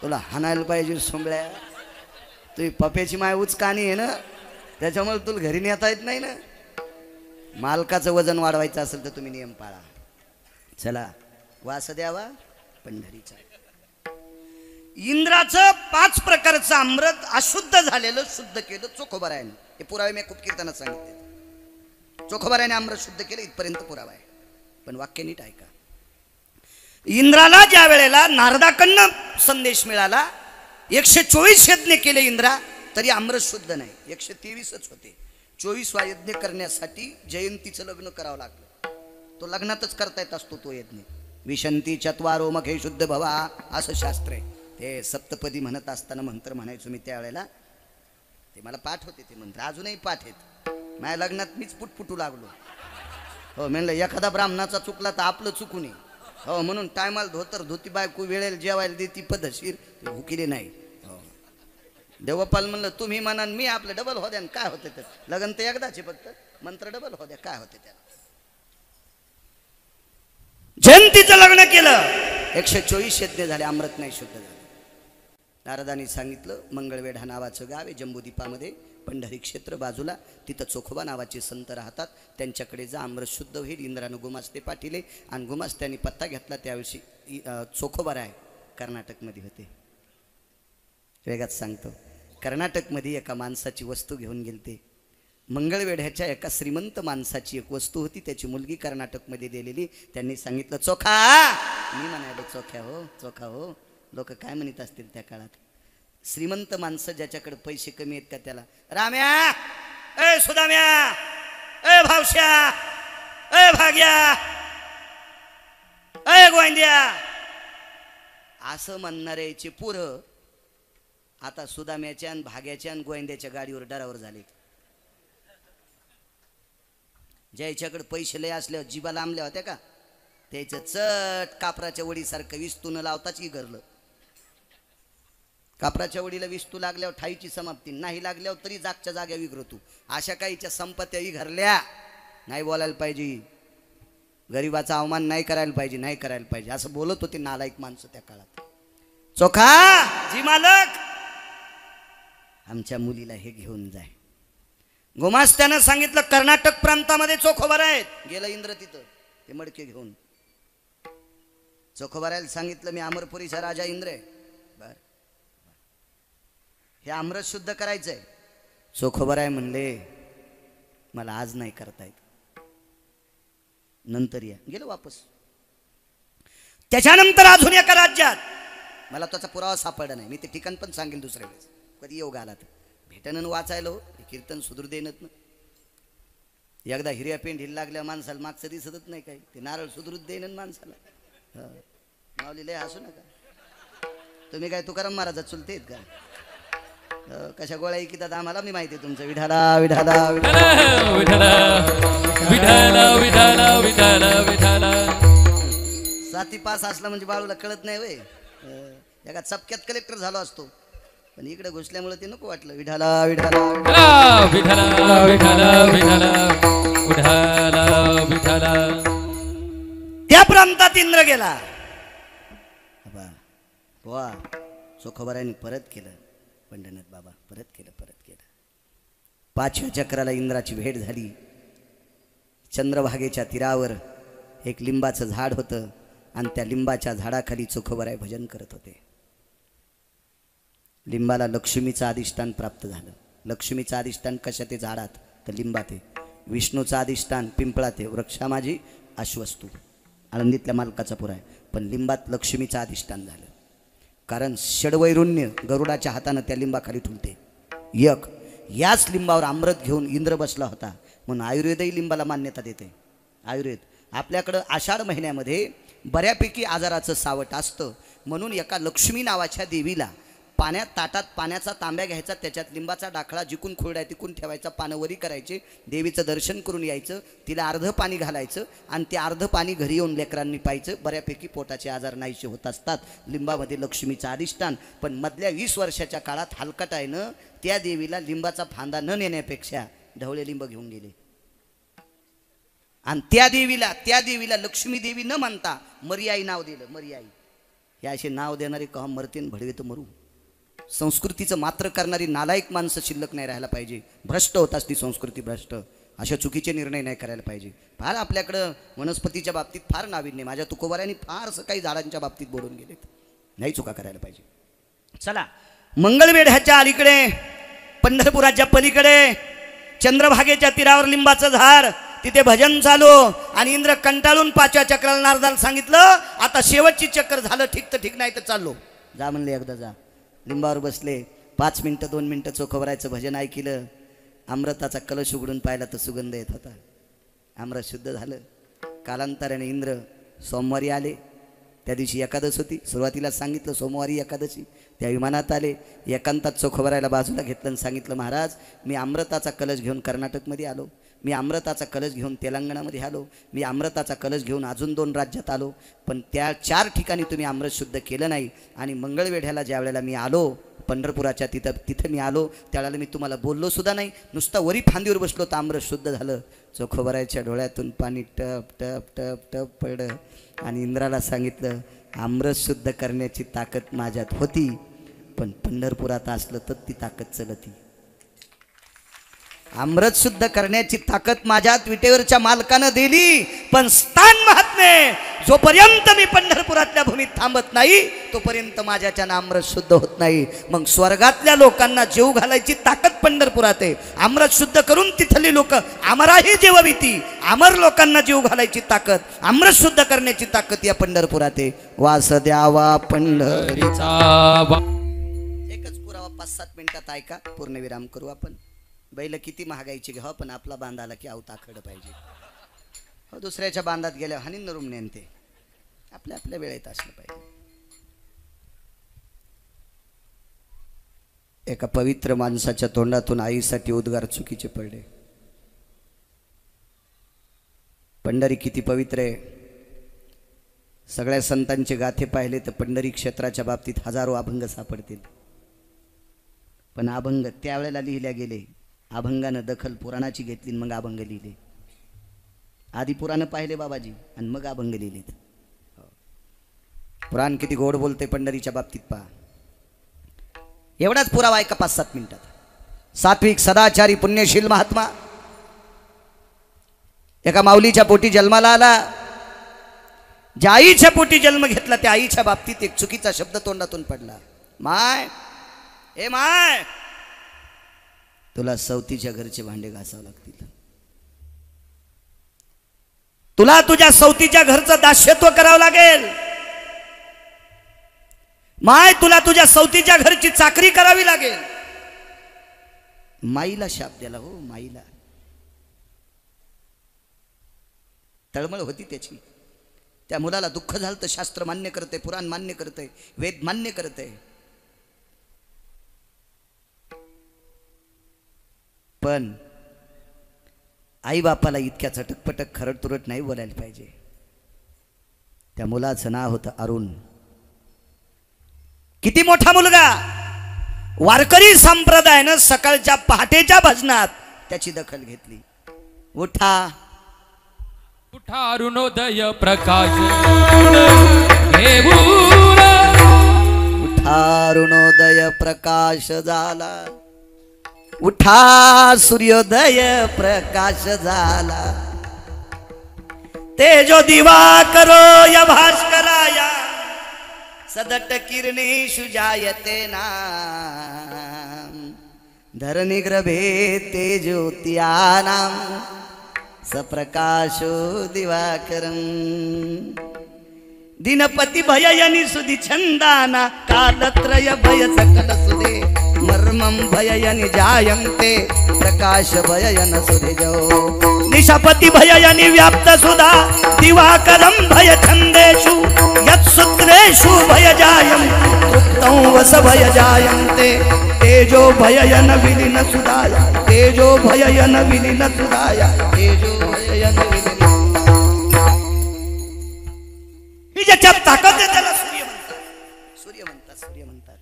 तुला हाणायला पाहिजे सोंबळ्या. तुझी पप्याची माय उचकाणी आहे ना, त्याच्यामुळे तुला घरी नेता येत नाही ना. मालकाचं वजन वाढवायचं असेल तर तुम्ही नियम पाळा. चला वास द्यावा पंढरीचा. इंद्राचं 5 प्रकारचं अमृत अशुद्ध झालेलं शुद्ध केलं चोखोबारायाने. हे पुरावे मी खूप कीर्तनात सांगितले. चोखोबारायाने अमृत शुद्ध केलं इथपर्यंत पुरावा आहे. पण वाक्य नीट ऐका. इंद्राला ज्या वेळेला नारदाकडनं संदेश मिळाला 124 यज्ञ केले इंद्रा, तरी अमृत शुद्ध नाही. 123च होते. 24वा यज्ञ करण्यासाठी जयंतीचं लग्न करावं लागलं. तो लग्नातच करता येत असतो तो यज्ञ. विशंती चत्वारो मखे शुद्ध भवा असं शास्त्र आहे. ते सप्तपदी म्हणत असताना मंत्र म्हणायचो मी त्यावेळेला. ते मला पाठ होते ते मंत्र, अजूनही पाठ आहेत. माझ्या लग्नात मीच पुटपुटू लागलो. हो म्हणलं एखादा ब्राह्मणाचा चुकला तर आपलं चुकू नये. हो म्हणून टायमाला धोतर धोती बायको वेळेला जेवायला देती पद्धतशीर भुकिले नाही. हो देवपाल म्हणलं तुम्ही म्हणा मी आपलं डबल हो द्या. काय होते तर लग्न तर एकदाचे फक्त मंत्र डबल हो द्या. काय होते त्याला. जयंतीचं लग्न केलं 124 यज्ञ झाले. अमृत नाही शुद्ध झालं. नारदांनी सांगितलं मंगळवेढा नावाचं गाव आहे जम्बूद्वीपामध्ये, पंढरी क्षेत्र बाजूला. तिथं चोखोबा नावाचे संत राहतात. त्यांच्याकडे जा अमृत शुद्ध होईल. इंद्रानं गुमास्ते पाठिले आणि गुमास्त्यांनी पत्ता घेतला. त्यावेळी चोखोबाराय कर्नाटकमध्ये होते. वेगात सांगतो. कर्नाटकमध्ये एका माणसाची वस्तू घेऊन गेलते. मंगळवेढ्याच्या एका श्रीमंत माणसाची एक वस्तू होती. त्याची मुलगी कर्नाटकमध्ये दिलेली. त्यांनी सांगितलं चोखा. मी म्हणाले चोख्या हो चोखा हो. लोक काय म्हणत असतील त्या काळात. श्रीमंत माणसं ज्याच्याकडे पैसे कमी आहेत का त्याला राम्या, ए सुदाम्या, ए भावश्या, ए भाग्या, ए गोविंद्या असं म्हणणाऱ्याचे पुरं आता सुदाम्याच्या आणि भाग्याच्या आणि गोविंद्याच्या गाडीवर डरावर झाले. ज्याच्याकडे पैसे लय असल्यावर जिबा लांबल्या होत्या का त्याचं चट कापराच्या वडीसारखं विस्तू न लावताच घरलं. कापराच्या वडीला विस्तू लागल्यावर ठाईची समाप्ती, नाही लागल्यावर तरी जागच्या जाग्या विघ्रतू. अशा काहीच्या संपत्त्याही घरल्या. नाही बोलायला पाहिजे. गरिबाचा अवमान नाही करायला पाहिजे. नाही करायला पाहिजे असं बोलत होते नालायक माणसं त्या काळात. चोखा जी मालक आमच्या मुलीला हे घेऊन जाय. गोमास्त्यानं सांगितलं कर्नाटक प्रांतामध्ये चोखोबारा आहेत. गेलं इंद्र तिथं ते मडके घेऊन. चोखोबारायला सांगितलं मी अमरपुरीचा राजा इंद्र आहे. बर हे अमृत शुद्ध करायचंय. चोखोबाराय म्हणले मला आज नाही करता येत, नंतर या. गेलं वापस. त्याच्यानंतर अजून एका राज्यात मला त्याचा पुरावा सापडला नाही. मी ते ठिकाण पण सांगेल दुसऱ्या वेळेस कधी योग आला तर. भेटणं वाचायला हो कीर्तन सुधरू देणत ना. एकदा हिरव्या पेंट हिल लागल्या माणसाला मागचं दिसतच नाही काही. ते नारळ सुधरूच देणं माणसाला. माऊली लय हसू नका. तुम्ही काय तुकाराम महाराजात चुलते आहेत का. कशा गोळ्या ऐकितात आम्हाला मी माहिती आहे तुमचं. विठाला विठाला विठाला विठाला विठाला विठाला विठाला. साती पास असला म्हणजे बाळूला कळत नाही वय. एका चपक्यात कलेक्टर झालो असतो पण इकडे घुसल्यामुळे ते नको वाटलं. विठाला विठाला विठाला विठाला विठाला विठाला. त्या प्रांतात इंद्र गेला. वा चोखोबारायांनी परत केलं. पंढरनाथ बाबा परत केलं. 5व्या चक्राला इंद्राची भेट झाली. चंद्रभागेच्या तीरावर एक लिंबाचं झाड होतं आणि त्या लिंबाच्या झाडाखाली चोखोबराय भजन करत होते. लिंबाला लक्ष्मीचं अधिष्ठान प्राप्त झालं. लक्ष्मीचं अधिष्ठान कशात आहे? झाडात, तर लिंबात आहे. विष्णूचं अधिष्ठान पिंपळात आहे. वृक्षा माझी अश्वस्तू आळंदीतल्या मालकाचा पुरा आहे. पण लिंबात लक्ष्मीचं अधिष्ठान झालं. कारण षडवैरुण्य गरुडाच्या हातानं त्या लिंबाखाली ठुलते. एक याच लिंबावर अमृत घेऊन इंद्र बसला होता. म्हणून आयुर्वेदही लिंबाला मान्यता देते. आयुर्वेद आपल्याकडं आषाढ महिन्यामध्ये बऱ्यापैकी आजाराचं सावट असतं. म्हणून एका लक्ष्मी नावाच्या देवीला पाण्यात ताटात पाण्याचा तांब्या घ्यायचा, त्याच्यात लिंबाचा डाखळा जिकून खोलडाय तिकून ठेवायचा, पानं वरी करायचे, देवीचं दर्शन करून यायचं, तिला अर्ध पाणी घालायचं आणि ते अर्ध पाणी घरी येऊन लेकरांनी प्यायचं. बऱ्यापैकी पोटाचे आजार नाहीसे होत असतात. लिंबामध्ये लक्ष्मीचं अधिष्ठान. पण मधल्या 20 वर्षाच्या काळात हलकटायनं त्या देवीला लिंबाचा फांदा न नेण्यापेक्षा ढवळे लिंब घेऊन गेले. आणि त्या देवीला लक्ष्मी देवी न म्हणता मरियाई नाव दिलं. मरियाई हे असे नाव देणारे कवा मरतीन भडवे तर मरू. संस्कृतीचं मात्र करणारी नालायक माणसं शिल्लक नाही राहायला पाहिजे. भ्रष्ट होत असती संस्कृती, भ्रष्ट. अशा चुकीचे निर्णय नाही करायला पाहिजे. फार आपल्याकडं वनस्पतीच्या बाबतीत फार नाविन्य. माझ्या तुकोबाऱ्यांनी फारसं काही झाडांच्या बाबतीत बोलून गेलेत. नाही चुका करायला पाहिजे. चला, मंगळवेढ्याच्या अलीकडे, पंढरपुराच्या पलीकडे, चंद्रभागेच्या तीरावर लिंबाचं झाड, तिथे भजन चालू. आणि इंद्र कंटाळून 5व्या चक्राला नारदाला सांगितलं, आता शेवटची चक्र झालं, ठीक तर ठीक, नाही तर चाललो. जा म्हणले, एकदा जा. लिंबावर बसले. 5 मिनटं 2 मिनटं चोखोबरायचं भजन ऐकलं. अमृताचा कलश उघडून पाहिला तर सुगंध येत होता. अमृत शुद्ध झालं. कालांतराने इंद्र सोमवारी आले. त्या दिवशी एकादश होती. सुरुवातीला सांगितलं सोमवारी एकादशी. त्या विमानात आले. एकांतात चोखोबरायला बाजूला घेतलं आणि सांगितलं, महाराज मी अमृताचा कलश घेऊन कर्नाटकमध्ये आलो. मी अमृताचा कलश घेऊन तेलंगणामध्ये आलो. मी अमृताचा कलश घेऊन अजून 2 राज्यात आलो. पण त्या 4 ठिकाणी तुम्ही अमृत शुद्ध केलं नाही. आणि मंगळवेढ्याला ज्या वेळेला मी आलो, पंढरपुराच्या तिथं मी आलो, त्यावेळेला मी तुम्हाला बोललो सुद्धा नाही. नुसता वरी फांदीवर बसलो तर अमृत शुद्ध झालं. चोखोबरायच्या डोळ्यातून पाणी टप टप टप टप पडलं. आणि इंद्राला सांगितलं, अमृत शुद्ध करण्याची ताकद माझ्यात होती, पण पंढरपुरात असलं तर ती ताकद चलती. अमृत शुद्ध करण्याची ताकद माझ्यात विटेवरच्या मालकानं दिली, पण स्थान महात्मे, जोपर्यंत मी पंढरपुरातल्या भूमीत थांबत नाही तोपर्यंत माझ्याच्यानं अमृत शुद्ध होत नाही. मग स्वर्गातल्या लोकांना जीव घालायची ताकद पंढरपुरात आहे. अमृत शुद्ध करून तिथली लोक आमराही जेवविती. अमर लोकांना जीव घालायची ताकद, अमृत शुद्ध करण्याची ताकद या पंढरपुरात आहे. वास द्यावा पंढरीचा. एकच पुरावा 5-7 मिनिटात ऐका, पूर्णविराम करू आपण. बैल किती महागायची घ्यावं, पण आपला बांध आला की आवता खड पाहिजे. हो, दुसऱ्याच्या बांधात गेल्यावर हानी नरूम नेनते. आपल्या आपल्या वेळेत असलं पाहिजे. एका पवित्र माणसाच्या तोंडातून आईसाठी उद्गार चुकीचे पडले. पंढरी किती पवित्र आहे. सगळ्या संतांचे गाथे पाहिले तर पंढरी क्षेत्राच्या बाबतीत हजारो अभंग सापडतील. पण अभंग त्यावेळेला लिहिल्या गेले. अभंगानं दखल पुराणाची घेतली, मग अभंग लिहिले. आधी पुराण पाहिले बाबाजी आणि मग अभंग लिहिलेत. पुराण किती गोड बोलते पंढरीच्या बाबतीत पहा. एवढाच पुरावा ऐका 5-7 मिनिटात. सात्विक सदाचारी पुण्यशील महात्मा एका माऊलीच्या पोटी जन्माला आला. ज्या आईच्या पोटी जन्म घेतला त्या आईच्या बाबतीत एक चुकीचा शब्द तोंडातून पडला. माय, ए माय, तुला सवतीच्या घरचे भांडे घासावं लागतील. तुला तुझ्या सवतीच्या घरचं दास्यत्व करावं लागेल. माय, तुला तुझ्या सवतीच्या घरची चाकरी करावी लागेल. माईला शाप द्याला. हो, माईला तळमळ होती त्याची. त्या मुलाला दुःख झालं तर शास्त्र मान्य करते, पुराण मान्य करते, वेद मान्य करते. पण आई बापाला इतक्या चटकपटक खरडतुरट नाही बोलायला पाहिजे. त्या मुलाचं नाव होतं अरुण. किती मोठा मुलगा. वारकरी संप्रदायानं सकाळच्या पहाटेच्या भजनात त्याची दखल घेतली. उठा उठा अरुणोदय प्रकाश उठा अरुणोदय प्रकाश झाला. उठा सूर्योदय प्रकाश झाला. तेजो दिवा करो या भास्कराया सदट किरणेषु जायते नाम धरणी गर्भे तेजोत्यानाम सप्रकाशो दिवाकरम दिनपती भययनि सुधि छंदाना कालत्रय भय सकल सुदे मर्मं भययनि जायन्ते प्रकाश भययन सुधिजो निशापति भययनि व्याप्त सुधा दिवाकरं भय छंदेषु यत्सूत्रेषु भय जायं तृप्तं वस भय जायन्ते तेजो भययन विलीन सुधाय तेजो भययन विलीन सुधाय तेजो भययन विलीन ही ज्याच्यात ताकद आहे त्याला सूर्य म्हणतात सूर्य म्हणतात सूर्य म्हणतात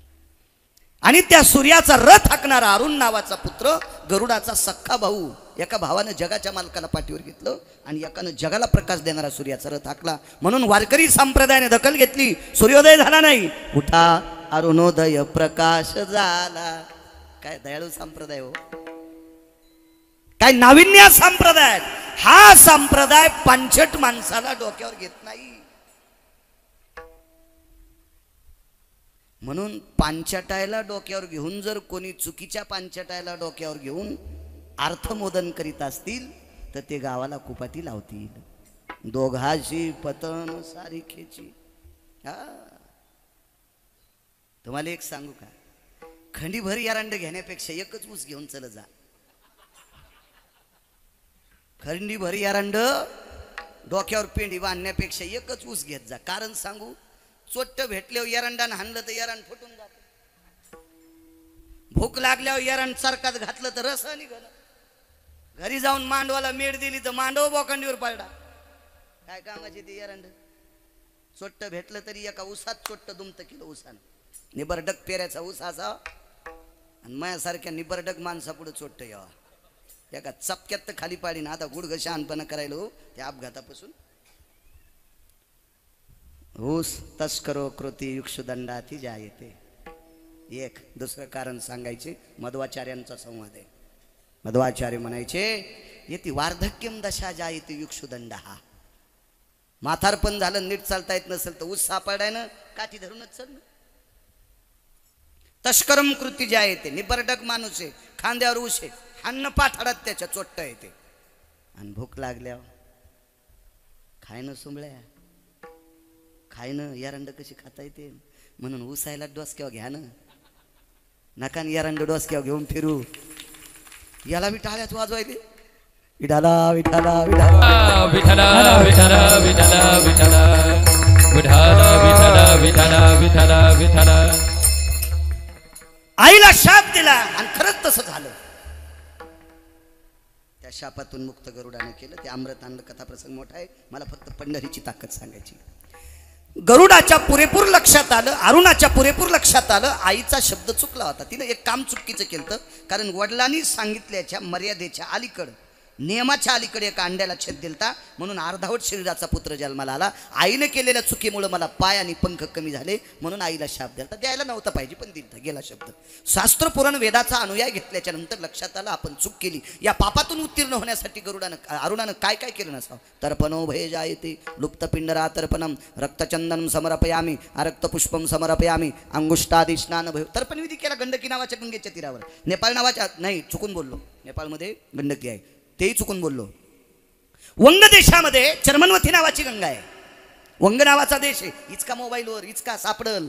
आणि त्या सूर्याचा रथ हाकणारा अरुण नावाचा पुत्र गरुडाचा सख्खा भाऊ एका भावानं जगाच्या मालकाला पाठीवर घेतलं आणि एकानं जगाला प्रकाश देणारा सूर्याचा रथ हाकला म्हणून वारकरी संप्रदायाने दखल घेतली सूर्योदय झाला नाही उठा अरुणोदय प्रकाश झाला काय दयाळू संप्रदाय हो काय नाविन्य संप्रदाय हा संप्रदाय पांचट माणसाला डोक्यावर घेत नाही म्हणून पांचटायला डोक्यावर घेऊन जर कोणी चुकीच्या पांचटायला डोक्यावर घेऊन अर्थमोदन करीत असतील तर ते गावाला कुपाटी लावतील दोघाशी पतन सारिखेची हा तुम्हाला एक सांगू का खंडीभर यारांड घेण्यापेक्षा एकच ऊस घेऊन चल जा खंडीभर यारांड डोक्यावर पेंडी बांधण्यापेक्षा एकच ऊस घेत जा कारण सांगू चोट्ट भेटल्यावर एरंडानं हाणलं तर एरंड फुटून जात भूक लागल्यावर एरंड सरकात घातलं तर रस निघालं घरी जाऊन मांडवाला मेड दिली तर मांडव बोकांडीवर पडला काय कामाची ती एरंड चोट्ट भेटलं तरी एका उसात चोट्ट दुमत किलो उसानं निबरडक पेऱ्याचा ऊस असा आणि माझ्यासारख्या निबरडक माणसा पुढे चोट्ट यावा एका चपक्यात तर खाली पाडी ना आता गुडघ शहाणपणा करायला त्या अपघातापासून ऊस तस्करो कृती युक्षुदंडाती जायते एक दुसरं कारण सांगायचे मध्वाचार्यांचा संवाद आहे मध्वाचार्य म्हणायचे येते वार्धक्यम दशा जायते युक्षुदंड हा म्हातारपण झालं नीट चालता येत नसेल तर ऊस सापडाय ना काठी धरूनच चल तस्करम कृती जायते निबरडक माणूस आहे खांद्यावर ऊस आहे अन्न पाठाडात त्याच्या चोट्ट येते आणि भूक लागल्यावर खायनं सुंबळ्या खायनं एरंड कशी खाता येते म्हणून उसायला डोसक्यावर घ्या ना नका एरंड डोसक्यावर घेऊन फिरू याला बी टाळ्यात वाजवायले विठाला विठाला विठाला विठाला विठाला विठाला विठाला विठाला विठाला विठाला विठाला विठाला आईला शाप दिला आणि खरंच तसं झालं त्या शापातून मुक्त गरुडाने केलं ते अमृत आणलं कथा प्रसंग मोठा आहे मला फक्त पंढरीची ताकद सांगायची गरुडाच्या पुरेपूर लक्षात आलं अरुणाच्या पुरेपूर लक्षात आलं आईचा शब्द चुकला होता तिनं एक काम चुकीचं केलं कारण वडिलांनी सांगितल्याच्या मर्यादेच्या अलीकडं नियमाच्या अलीकडे एका अंड्याला छेद दिलता म्हणून अर्धावट शरीराचा पुत्र जन्माला आला आईने केलेल्या चुकीमुळे मला पाय आणि पंख कमी झाले म्हणून आईला शाप दिलता द्यायला नव्हता पाहिजे पण दिलता गेला शब्द शास्त्र पुराण वेदाचा अनुयाय घेतल्याच्या नंतर लक्षात आलं आपण चूक केली या पापातून उत्तीर्ण होण्यासाठी गरुडानं अरुणानं काय काय केलं नसावं तर्पणो भय जायते लुप्त पिंडरा तर्पणम रक्तचंदनम समर्पयामी रक्तपुष्पम समर्पयामी अंगुष्टादी स्नान भय तर्पणविधी केला गंडकी नावाच्या गंगेच्या तीरावर नेपाळ नावाच्या नाही चुकून बोललो नेपाळमध्ये गंडकी आहे तेही चुकून बोललो वंग देशामध्ये चर्मनवथी नावाची गंगा आहे वंग नावाचा देश आहे इचका मोबाईलवर इचका सापडल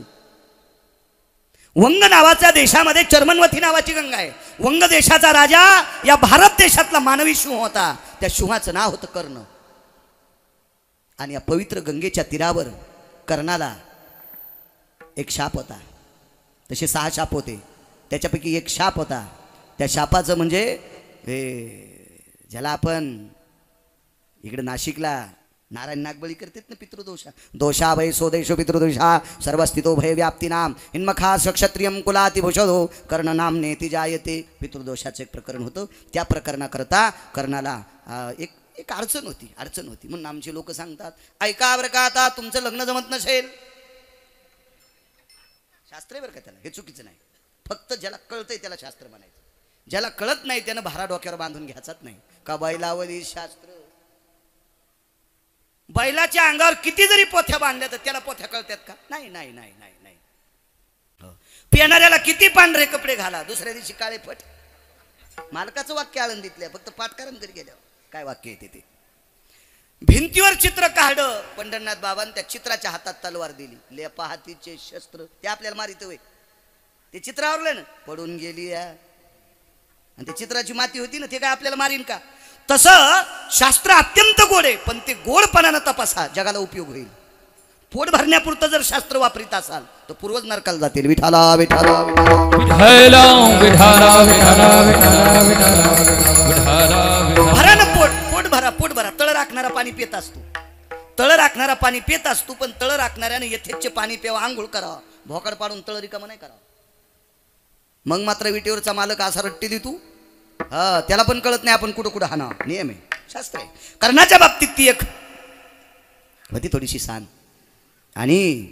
वंग नावाच्या देशामध्ये चर्मनवथी नावाची गंगा आहे वंग देशाचा राजा या भारत देशातला मानवी सिंह होता त्या सिंहाचं नाव होतं कर्ण आणि या पवित्र गंगेच्या तीरावर कर्णाला एक शाप होता तसे 6 शाप होते त्याच्यापैकी एक शाप होता त्या शापाचं म्हणजे हे ज्याला आपण इकडे नाशिकला नारायण नागबळी करतात ना पितृदोषा दोषा भय स्वदेशो पितृदोषा सर्वस्थितो भय व्याप्ती नाम हिन्मखा क्षत्रियम कुलातिभूषदो कर्ण नाम नेती जायते पितृदोषाचं एक प्रकरण होतं त्या प्रकरणाकरता कर्णाला एक अडचण होती म्हणून आमचे लोक सांगतात ऐका बरं का आता तुमचं लग्न जमत नसेल शास्त्र बरं का त्याला हे चुकीचं नाही फक्त ज्याला कळतंय त्याला शास्त्र म्हणायचं ज्याला कळत नाही त्यानं भारा डोक्यावर बांधून घ्यायचाच नाही का बैलावली शास्त्र बैलाच्या अंगावर किती जरी पोथ्या बांधल्या तर त्याला पोथ्या कळतात का? नाही नाही नाही नाही नाही. पिणाऱ्याला किती पांढरे कपडे घाला, दुसऱ्या दिवशी काळे फट. मालकाचं वाक्य आळंदीतल्या, फक्त पाठकारण करी गेल्यावर काय वाक्य येते ते. भिंतीवर चित्र काढलं पंढरनाथ बाबांनी, त्या चित्राच्या हातात तलवार दिली. ले पहातीचे शस्त्र ते आपल्याला मारित होय. ते चित्र आवरलं ना, पडून गेली या. आणि ते चित्राची माती होती ना, ते काय आपल्याला मारीन का? तसं शास्त्र अत्यंत गोड आहे, पण ते गोडपणानं तपासा, जगाला उपयोग होईल. पोट भरण्यापुरतं जर शास्त्र वापरीत असाल तर पूर्वज नरकाला जातील. विठाला विठाला विठाला विठाला विठाला विठाला विठाला. भरा ना पोट, पोट भरा, पोट भरा. तळ राखणारा पाणी पित असतो, तळ राखणारा पाणी पित असतो, पण तळ राखणाऱ्याने यथेच्छ पाणी प्यावा, आंघोळ करावा. भोकाड पाडून तळ रिकामा नाही करावा. मग मात्र विटेवरचा मालक असा रट्टी दे तू, हा त्याला पण कळत नाही आपण कुठं कुठं हाना. नियम आहे, शास्त्र आहे. कर्णाच्या बाबतीत ती एक होती थोडीशी सान. आणि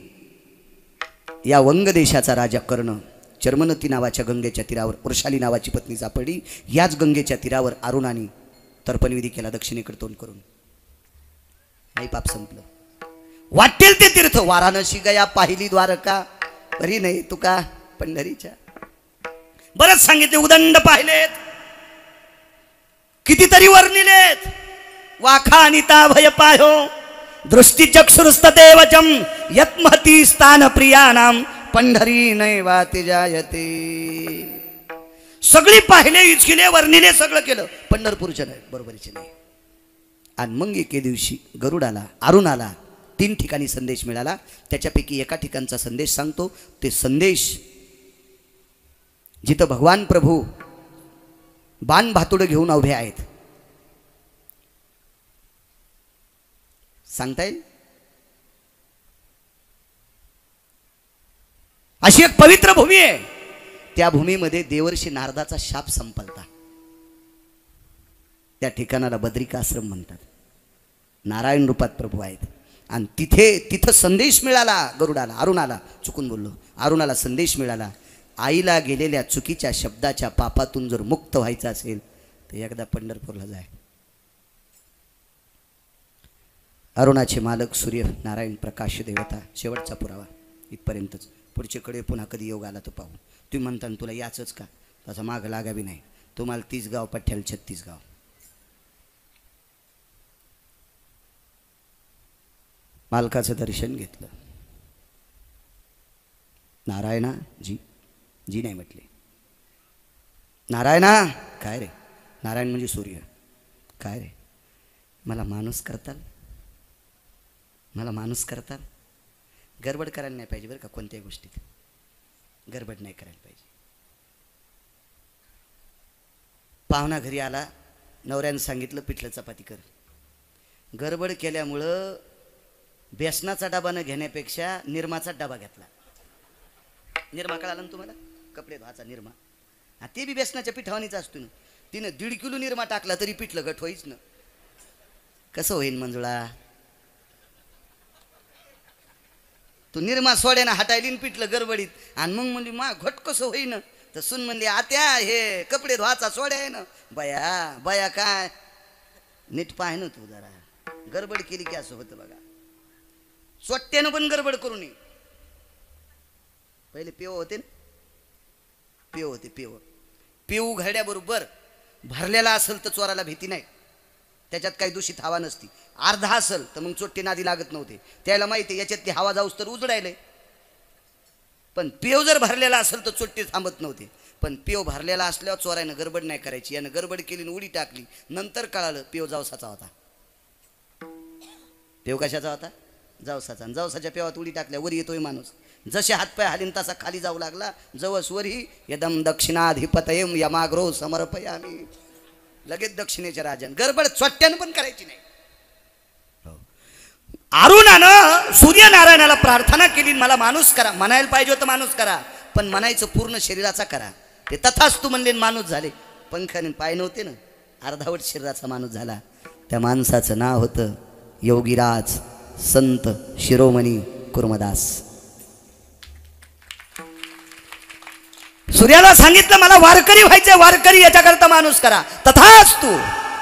या वंग देशाचा राजा कर्ण चर्मनती नावाच्या गंगेच्या तीरावर वृषाली नावाची पत्नी सापडली. याच गंगेच्या तीरावर अरुणाने तर्पणविधी केला दक्षिणेकडे तोंड करून. नाही, पाप संपलं. वाटेल ते तीर्थ वाराणसी गया पाहिली द्वारका, बरी नाही तुका पंढरीच्या. बरंच सांगितले, उदंड पाहिलेत, कितीतरी वर्णिलेत. वाखा अनिता भय पायो दृष्टी चक्षुरुस्तते वचम यत्महती स्थान प्रियानाम पंढरी नैवाति जायते. सगळी पाहिले, इचकिले, वर्णिले, सगळं केलं, पंढरपूरच्या नाही, बरोबरीचे नाही. आणि मग एके दिवशी गरुडाला अरुणाला 3 ठिकाणी संदेश मिळाला. त्याच्यापैकी एका ठिकाणचा संदेश सांगतो. ते संदेश जिथं भगवान प्रभू बाण भातुड घेऊन उभे आहेत. सांगता येईल अशी एक पवित्र भूमी आहे. त्या भूमीमध्ये देवर्षी नारदाचा शाप संपलता. त्या ठिकाणाला बद्रिकाश्रम म्हणतात. नारायण रूपात प्रभू आहेत. आणि तिथं संदेश मिळाला गरुडाला, अरुणाला, चुकून बोललो, अरुणाला संदेश मिळाला. आईला गेलेल्या चुकीच्या शब्दाच्या पापातून जर मुक्त व्हायचं असेल तर एकदा पंढरपूरला जाय. अरुणाचे मालक सूर्य नारायण प्रकाश देवता, शेवटचा पुरावा इथपर्यंतच. पुढचेकडे पुन्हा कधी योग आला तो पाहू. तुम्ही म्हणता तुला याचंच का, तसा माग लागावी नाही. तुम्हाला 30 गाव पठ्ठ्याला 36 गाव. मालकाचं दर्शन घेतलं. नारायणा जी जी नाही म्हटले. नारायणा काय रे? नारायण म्हणजे सूर्य. काय रे? मला माणूस करताल, मला माणूस करताल. गडबड करायला नाही पाहिजे बरं का, कोणत्याही गोष्टीत गडबड नाही करायला पाहिजे. पाहुणा घरी आला, नवऱ्यानं सांगितलं पिठलं चपाती कर. गडबड केल्यामुळं बेसनाचा डबा न घेण्यापेक्षा निरमाचा डबा घेतला. निरमा कळाला ना तुम्हाला, कपडे धुवाचा निरमा. हा ते बी बेसनाच्या पिठावानीचा असतो ना. तिनं 1.5 किलो निरमा टाकला तरी पिठलं घट होईच ना. कसं होईन मंजुळा? तू निरमा सोड्यानं हटायली पिठलं गडबडीत. आणि मग म्हणली मा घट कसं होईन? तर सुन म्हणली आत्या हे कपडे धुवाचा सोड्या आहे ना. बया बया काय नीट पाह ना तू जरा. गडबड केली की असं होतं बघा. सोट्यानं पण गडबड करू नये. पहिले पेव होते ना, पेव होते, पेव. पेऊ घड्याबरोबर भरलेला असेल तर चोराला भीती नाही, त्याच्यात काही दूषित हवा नसती. अर्धा असेल तर मग चोट्टे नादी लागत नव्हते. त्याला माहिती याच्यातली हवा जाऊस तर उजडायले. पण पेव जर भरलेला असेल तर चोट्टे थांबत नव्हते. पण पेव भरलेला असल्यावर चोरायनं गडबड नाही करायची. यानं गडबड केली आणि उडी टाकली. नंतर कळालं पेव जावसाचा होता. पेव कशाचा होता? जावसाचा. जावसाच्या पेवात उडी टाकल्या वर येतोय माणूस. जसे हातपाय हालीन तसा खाली जाऊ लागला. जवसवरी यदम दक्षिणाधिपतयम यमाग्रो समर्पयामी. लगेच दक्षिणेच्या राजान. गडबड चोट्ट्यानं पण करायची नाही. अरुणानं सूर्यनारायणाला प्रार्थना केली, मला माणूस करा. म्हणायला पाहिजे होतं माणूस करा, पण म्हणायचं पूर्ण शरीराचा करा. ते तथास्तु म्हणले माणूस झाले. पंखाने पाय नव्हते ना, अर्धावट शरीराचा माणूस झाला. त्या माणसाचं नाव होतं योगीराज संत शिरोमणी कुर्मदास. सूर्याला सांगितलं मला वारकरी व्हायचंय, वारकरी याच्याकरता माणूस करा. तथास्तु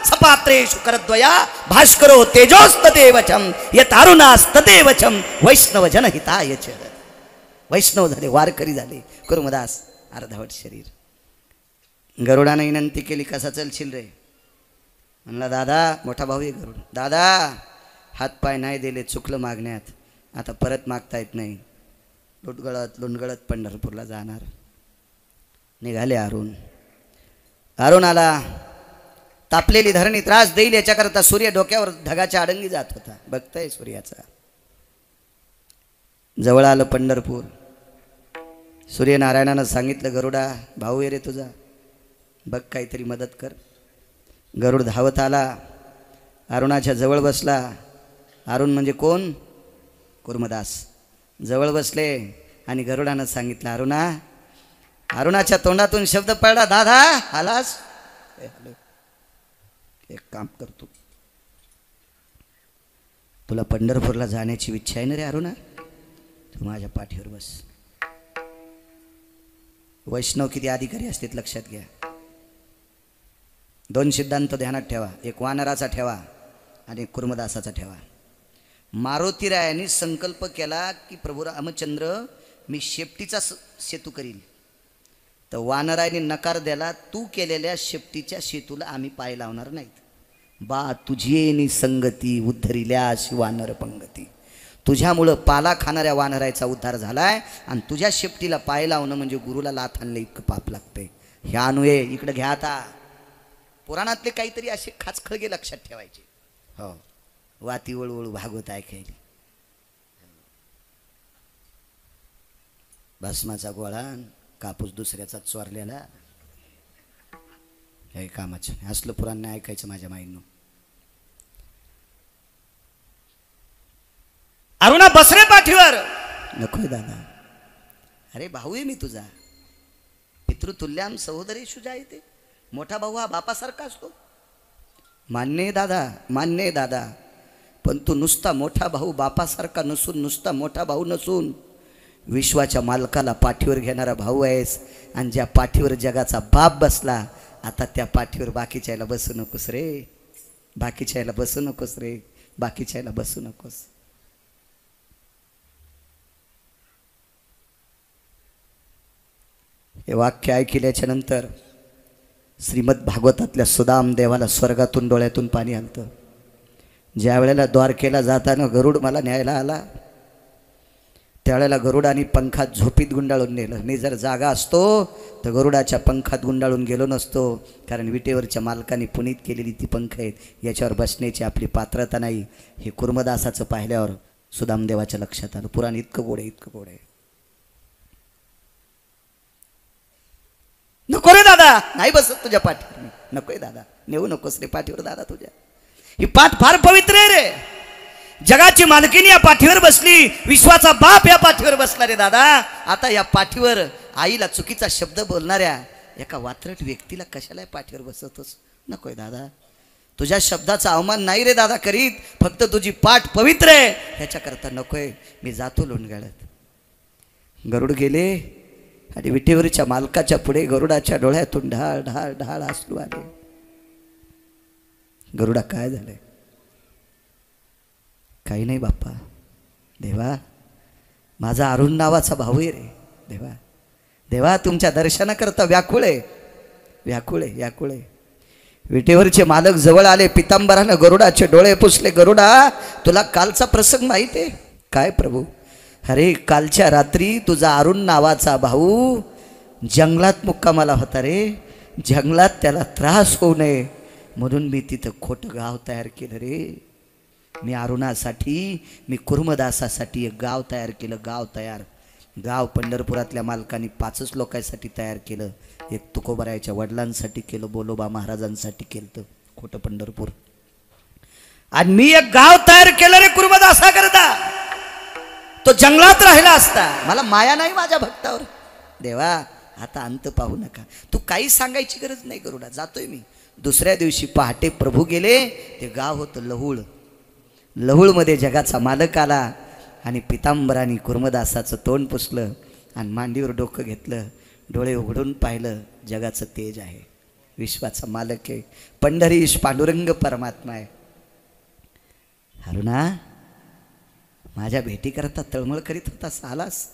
सपात्रेषु करद्वया भास्करो तेजोस्तदेवचम यतारुणास्तदेवचम वैष्णव जनहिताय च. वैष्णव झाले, वारकरी झाले. कुर्मदास अर्धवट शरीर. गरुडाने विनंती केली, कसा चलशील रे? म्हणला दादा, मोठा भाऊ आहे गरुड. दादा हातपाय नाही दिले, चुकलं मागण्यात, आता परत मागता येत नाही. लुंडगळत पंढरपूरला जाणार. निघाले अरुण. अरुण आला. तापलेली धरणी त्रास देईल याच्याकरता सूर्य डोक्यावर ढगाच्या आडंगी जात होता. बघताय सूर्याचा. जवळ आलं पंढरपूर. सूर्यनारायणानं सांगितलं, गरुडा भाऊ आहे रे तुझा, बघ काहीतरी मदत कर. गरुड धावत आला, अरुणाच्या जवळ बसला. अरुण म्हणजे कोण? कुर्मदास. जवळ बसले आणि गरुडानं सांगितलं, अरुणा. अरुणाच्या तोंडातून शब्द पडला, दादा आलास? एक काम करतो, तुला पंढरपूरला जाण्याची इच्छा आहे ना रे अरुणा, तू माझ्या पाठीवर बस. वैष्णव किती अधिकारी असतात लक्षात घ्या. दोन सिद्धांत ध्यानात ठेवा, एक वानराचा ठेवा आणि एक कुर्मदासाचा ठेवा. मारुतीरायांनी संकल्प केला की प्रभू रामचंद्र मी शेपटीचा सेतू करील, तर वानरायांनी नकार दिला, तू केलेल्या शेपटीच्या सेतूला आम्ही पाय लावणार नाहीत. बा तुझी येणी संगती उद्धरिल्यास वानर पंगती. तुझ्यामुळं पाला खाणाऱ्या वानराचा उद्धार झालाय आणि तुझ्या शेपटीला पाय लावणं म्हणजे गुरुला लाथ आणलं इतकं पाप लागतंय. ह्या अनुये इकडे घ्या. आता पुराणातले काहीतरी असे खाचखळगे लक्षात ठेवायचे. हो, वाती वळवळू भागवत ऐकायली. भस्माचा गोळा कापूस दुसऱ्याचा चोरलेला, हे कामाचं असलं पुराण नाही ऐकायचं माझ्या माईंनो. अरुणा बस रे पाठीवर. नको दादा, अरे भाऊ आहे मी तुझा. पितृतुल्याम सहोदरेषु जायते. मोठा भाऊ हा बापासारखा असतो. मान्य आहे दादा, मान्य आहे दादा, पण तू नुसता मोठा भाऊ बापासारखा नसून, नुसता मोठा भाऊ नसून विश्वाच्या मालकाला पाठीवर घेणारा भाऊ आहेस. आणि ज्या पाठीवर जगाचा बाप बसला, आता त्या पाठीवर बाकीच्याला बसू नकोस रे, बाकीच्याला बसू नकोस रे, बाकीच्याला बसू नकोस. हे वाक्य ऐकल्याच्या नंतर श्रीमद भागवतातल्या सुदाम देवाला स्वर्गातून डोळ्यातून पाणी आलतं. ज्या वेळेला द्वारकेला जाताना गरुड मला न्यायला आला, त्यावेळेला गरुडाने पंखात झोपीत गुंडाळून नेलं. मी जर जागा असतो तर गरुडाच्या पंखात गुंडाळून गेलो नसतो, कारण विटेवरच्या मालकाने पुनीत केलेली ती पंख आहेत, याच्यावर बसण्याची आपली पात्रता नाही. हे कुर्मदासाचं पाहिल्यावर सुदामदेवाच्या लक्षात आलं, पुराण इतकं गोड आहे, इतकं गोड आहे. नको रे दादा, नाही बसत तुझ्या पाठीवर. नकोय दादा, नेऊ नकोस रे पाठीवर दादा तुझ्या. ही पाठ फार पवित्र आहे रे. जगाची मालकीनी या पाठीवर बसली, विश्वाचा बाप या पाठीवर बसला रे दादा. आता या पाठीवर आईला चुकीचा शब्द बोलणाऱ्या एका वात्रट व्यक्तीला कशाला पाठीवर बसवतोस? नकोय दादा, तुझ्या शब्दाचा अवमान नाही रे दादा करीत, फक्त तुझी पाठ पवित्र आहे ह्याच्याकरता नकोय. मी जातो लोणगाळत. गरुड गेले आणि विटेवरच्या मालकाच्या पुढे गरुडाच्या डोळ्यातून ढाळ ढाळ ढाळ अश्रू आले. गरुडा काय झालंय? काही नाही बाप्पा. देवा, माझा अरुण नावाचा भाऊ आहे रे देवा. देवा, तुमच्या दर्शनाकरता व्याकुळ आहे, व्याकुळ आहे, व्याकुळ आहे. विटेवरचे मालक जवळ आले, पितांबरानं गरुडाचे डोळे पुसले. गरुडा, तुला कालचा प्रसंग माहित आहे? काय प्रभू? अरे कालच्या रात्री तुझा अरुण नावाचा भाऊ जंगलात मुक्कामाला होता रे. जंगलात त्याला त्रास होऊ नये म्हणून मी तिथं खोटं गाव तयार केलं रे. मी अरुणासाठी, मी कुर्मदासासाठी एक गाव तयार केलं. गाव तयार, गाव पंढरपुरातल्या मालकांनी 5च लोकांसाठी तयार केलं. एक तुकोबारायच्या वडिलांसाठी केलं, बोलोबा महाराजांसाठी केलं खोटं पंढरपूर. आणि मी एक गाव तयार केलं रे कुर्मदासा करता. तो जंगलात राहिला असता. मला माया नाही माझ्या भक्तावर. देवा, आता अंत पाहू नका. तू काही सांगायची गरज नाही गरुडा, जातोय मी. दुसऱ्या दिवशी पहाटे प्रभू गेले. ते गाव होतं लहुळ. लहुळमध्ये जगाचा मालक आला आणि पितांबराने कुर्मदासाचं तोंड पुसलं आणि मांडीवर डोकं घेतलं. डोळे उघडून पाहिलं, जगाचं तेज आहे. विश्वाचा मालक आहे. पंढरीश पांडुरंग परमात्मा आहे. अरुणा, माझ्या भेटी करता तळमळ करीत होतास, आलास.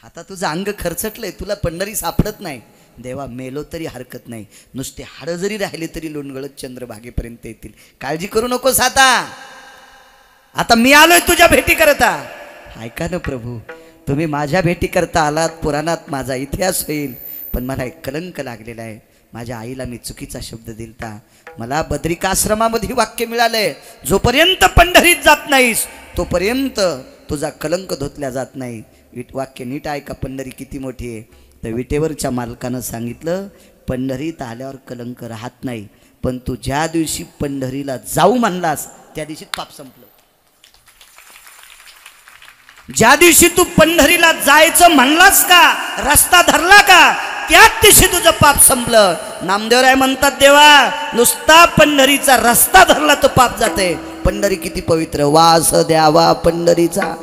आता तुझं अंग खरचटलंय, तुला पंढरी सापडत नाही. देवा, मेलो तरी हरकत नाही, नुसते हाडं जरी राहिले तरी लोणगळत चंद्रभागेपर्यंत येतील. काळजी करू नकोस. आता मी आलोय तुझ्या भेटी करता. ऐका ना प्रभू, तुम्ही माझ्या भेटी करता आलात, पुराणात माझा इतिहास होईल. पण मला एक कलंक लागलेला आहे. माझ्या आईला मी चुकीचा शब्द दिलता. मला बद्रिकाश्रमामध्ये वाक्य मिळालंय, जोपर्यंत पंढरीत जात नाहीस तोपर्यंत तुझा कलंक धुतल्या जात नाही. वाक्य नीट ऐका, पंढरी किती मोठी आहे. तर विटेवरच्या मालकानं सांगितलं, पंढरीत आल्यावर कलंक राहत नाही, पण तू ज्या दिवशी पंढरीला जाऊ म्हणलास त्या दिवशी पाप संपलं. ज्या दिवशी तू पंढरीला जायचं म्हणलास का, रस्ता धरला का, त्याच दिवशी तुझं पाप संपलं. नामदेवराय म्हणतात, देवा, नुसता पंढरीचा रस्ता धरला तर पाप जाते. पंढरी किती पवित्र, वास द्यावा पंढरीचा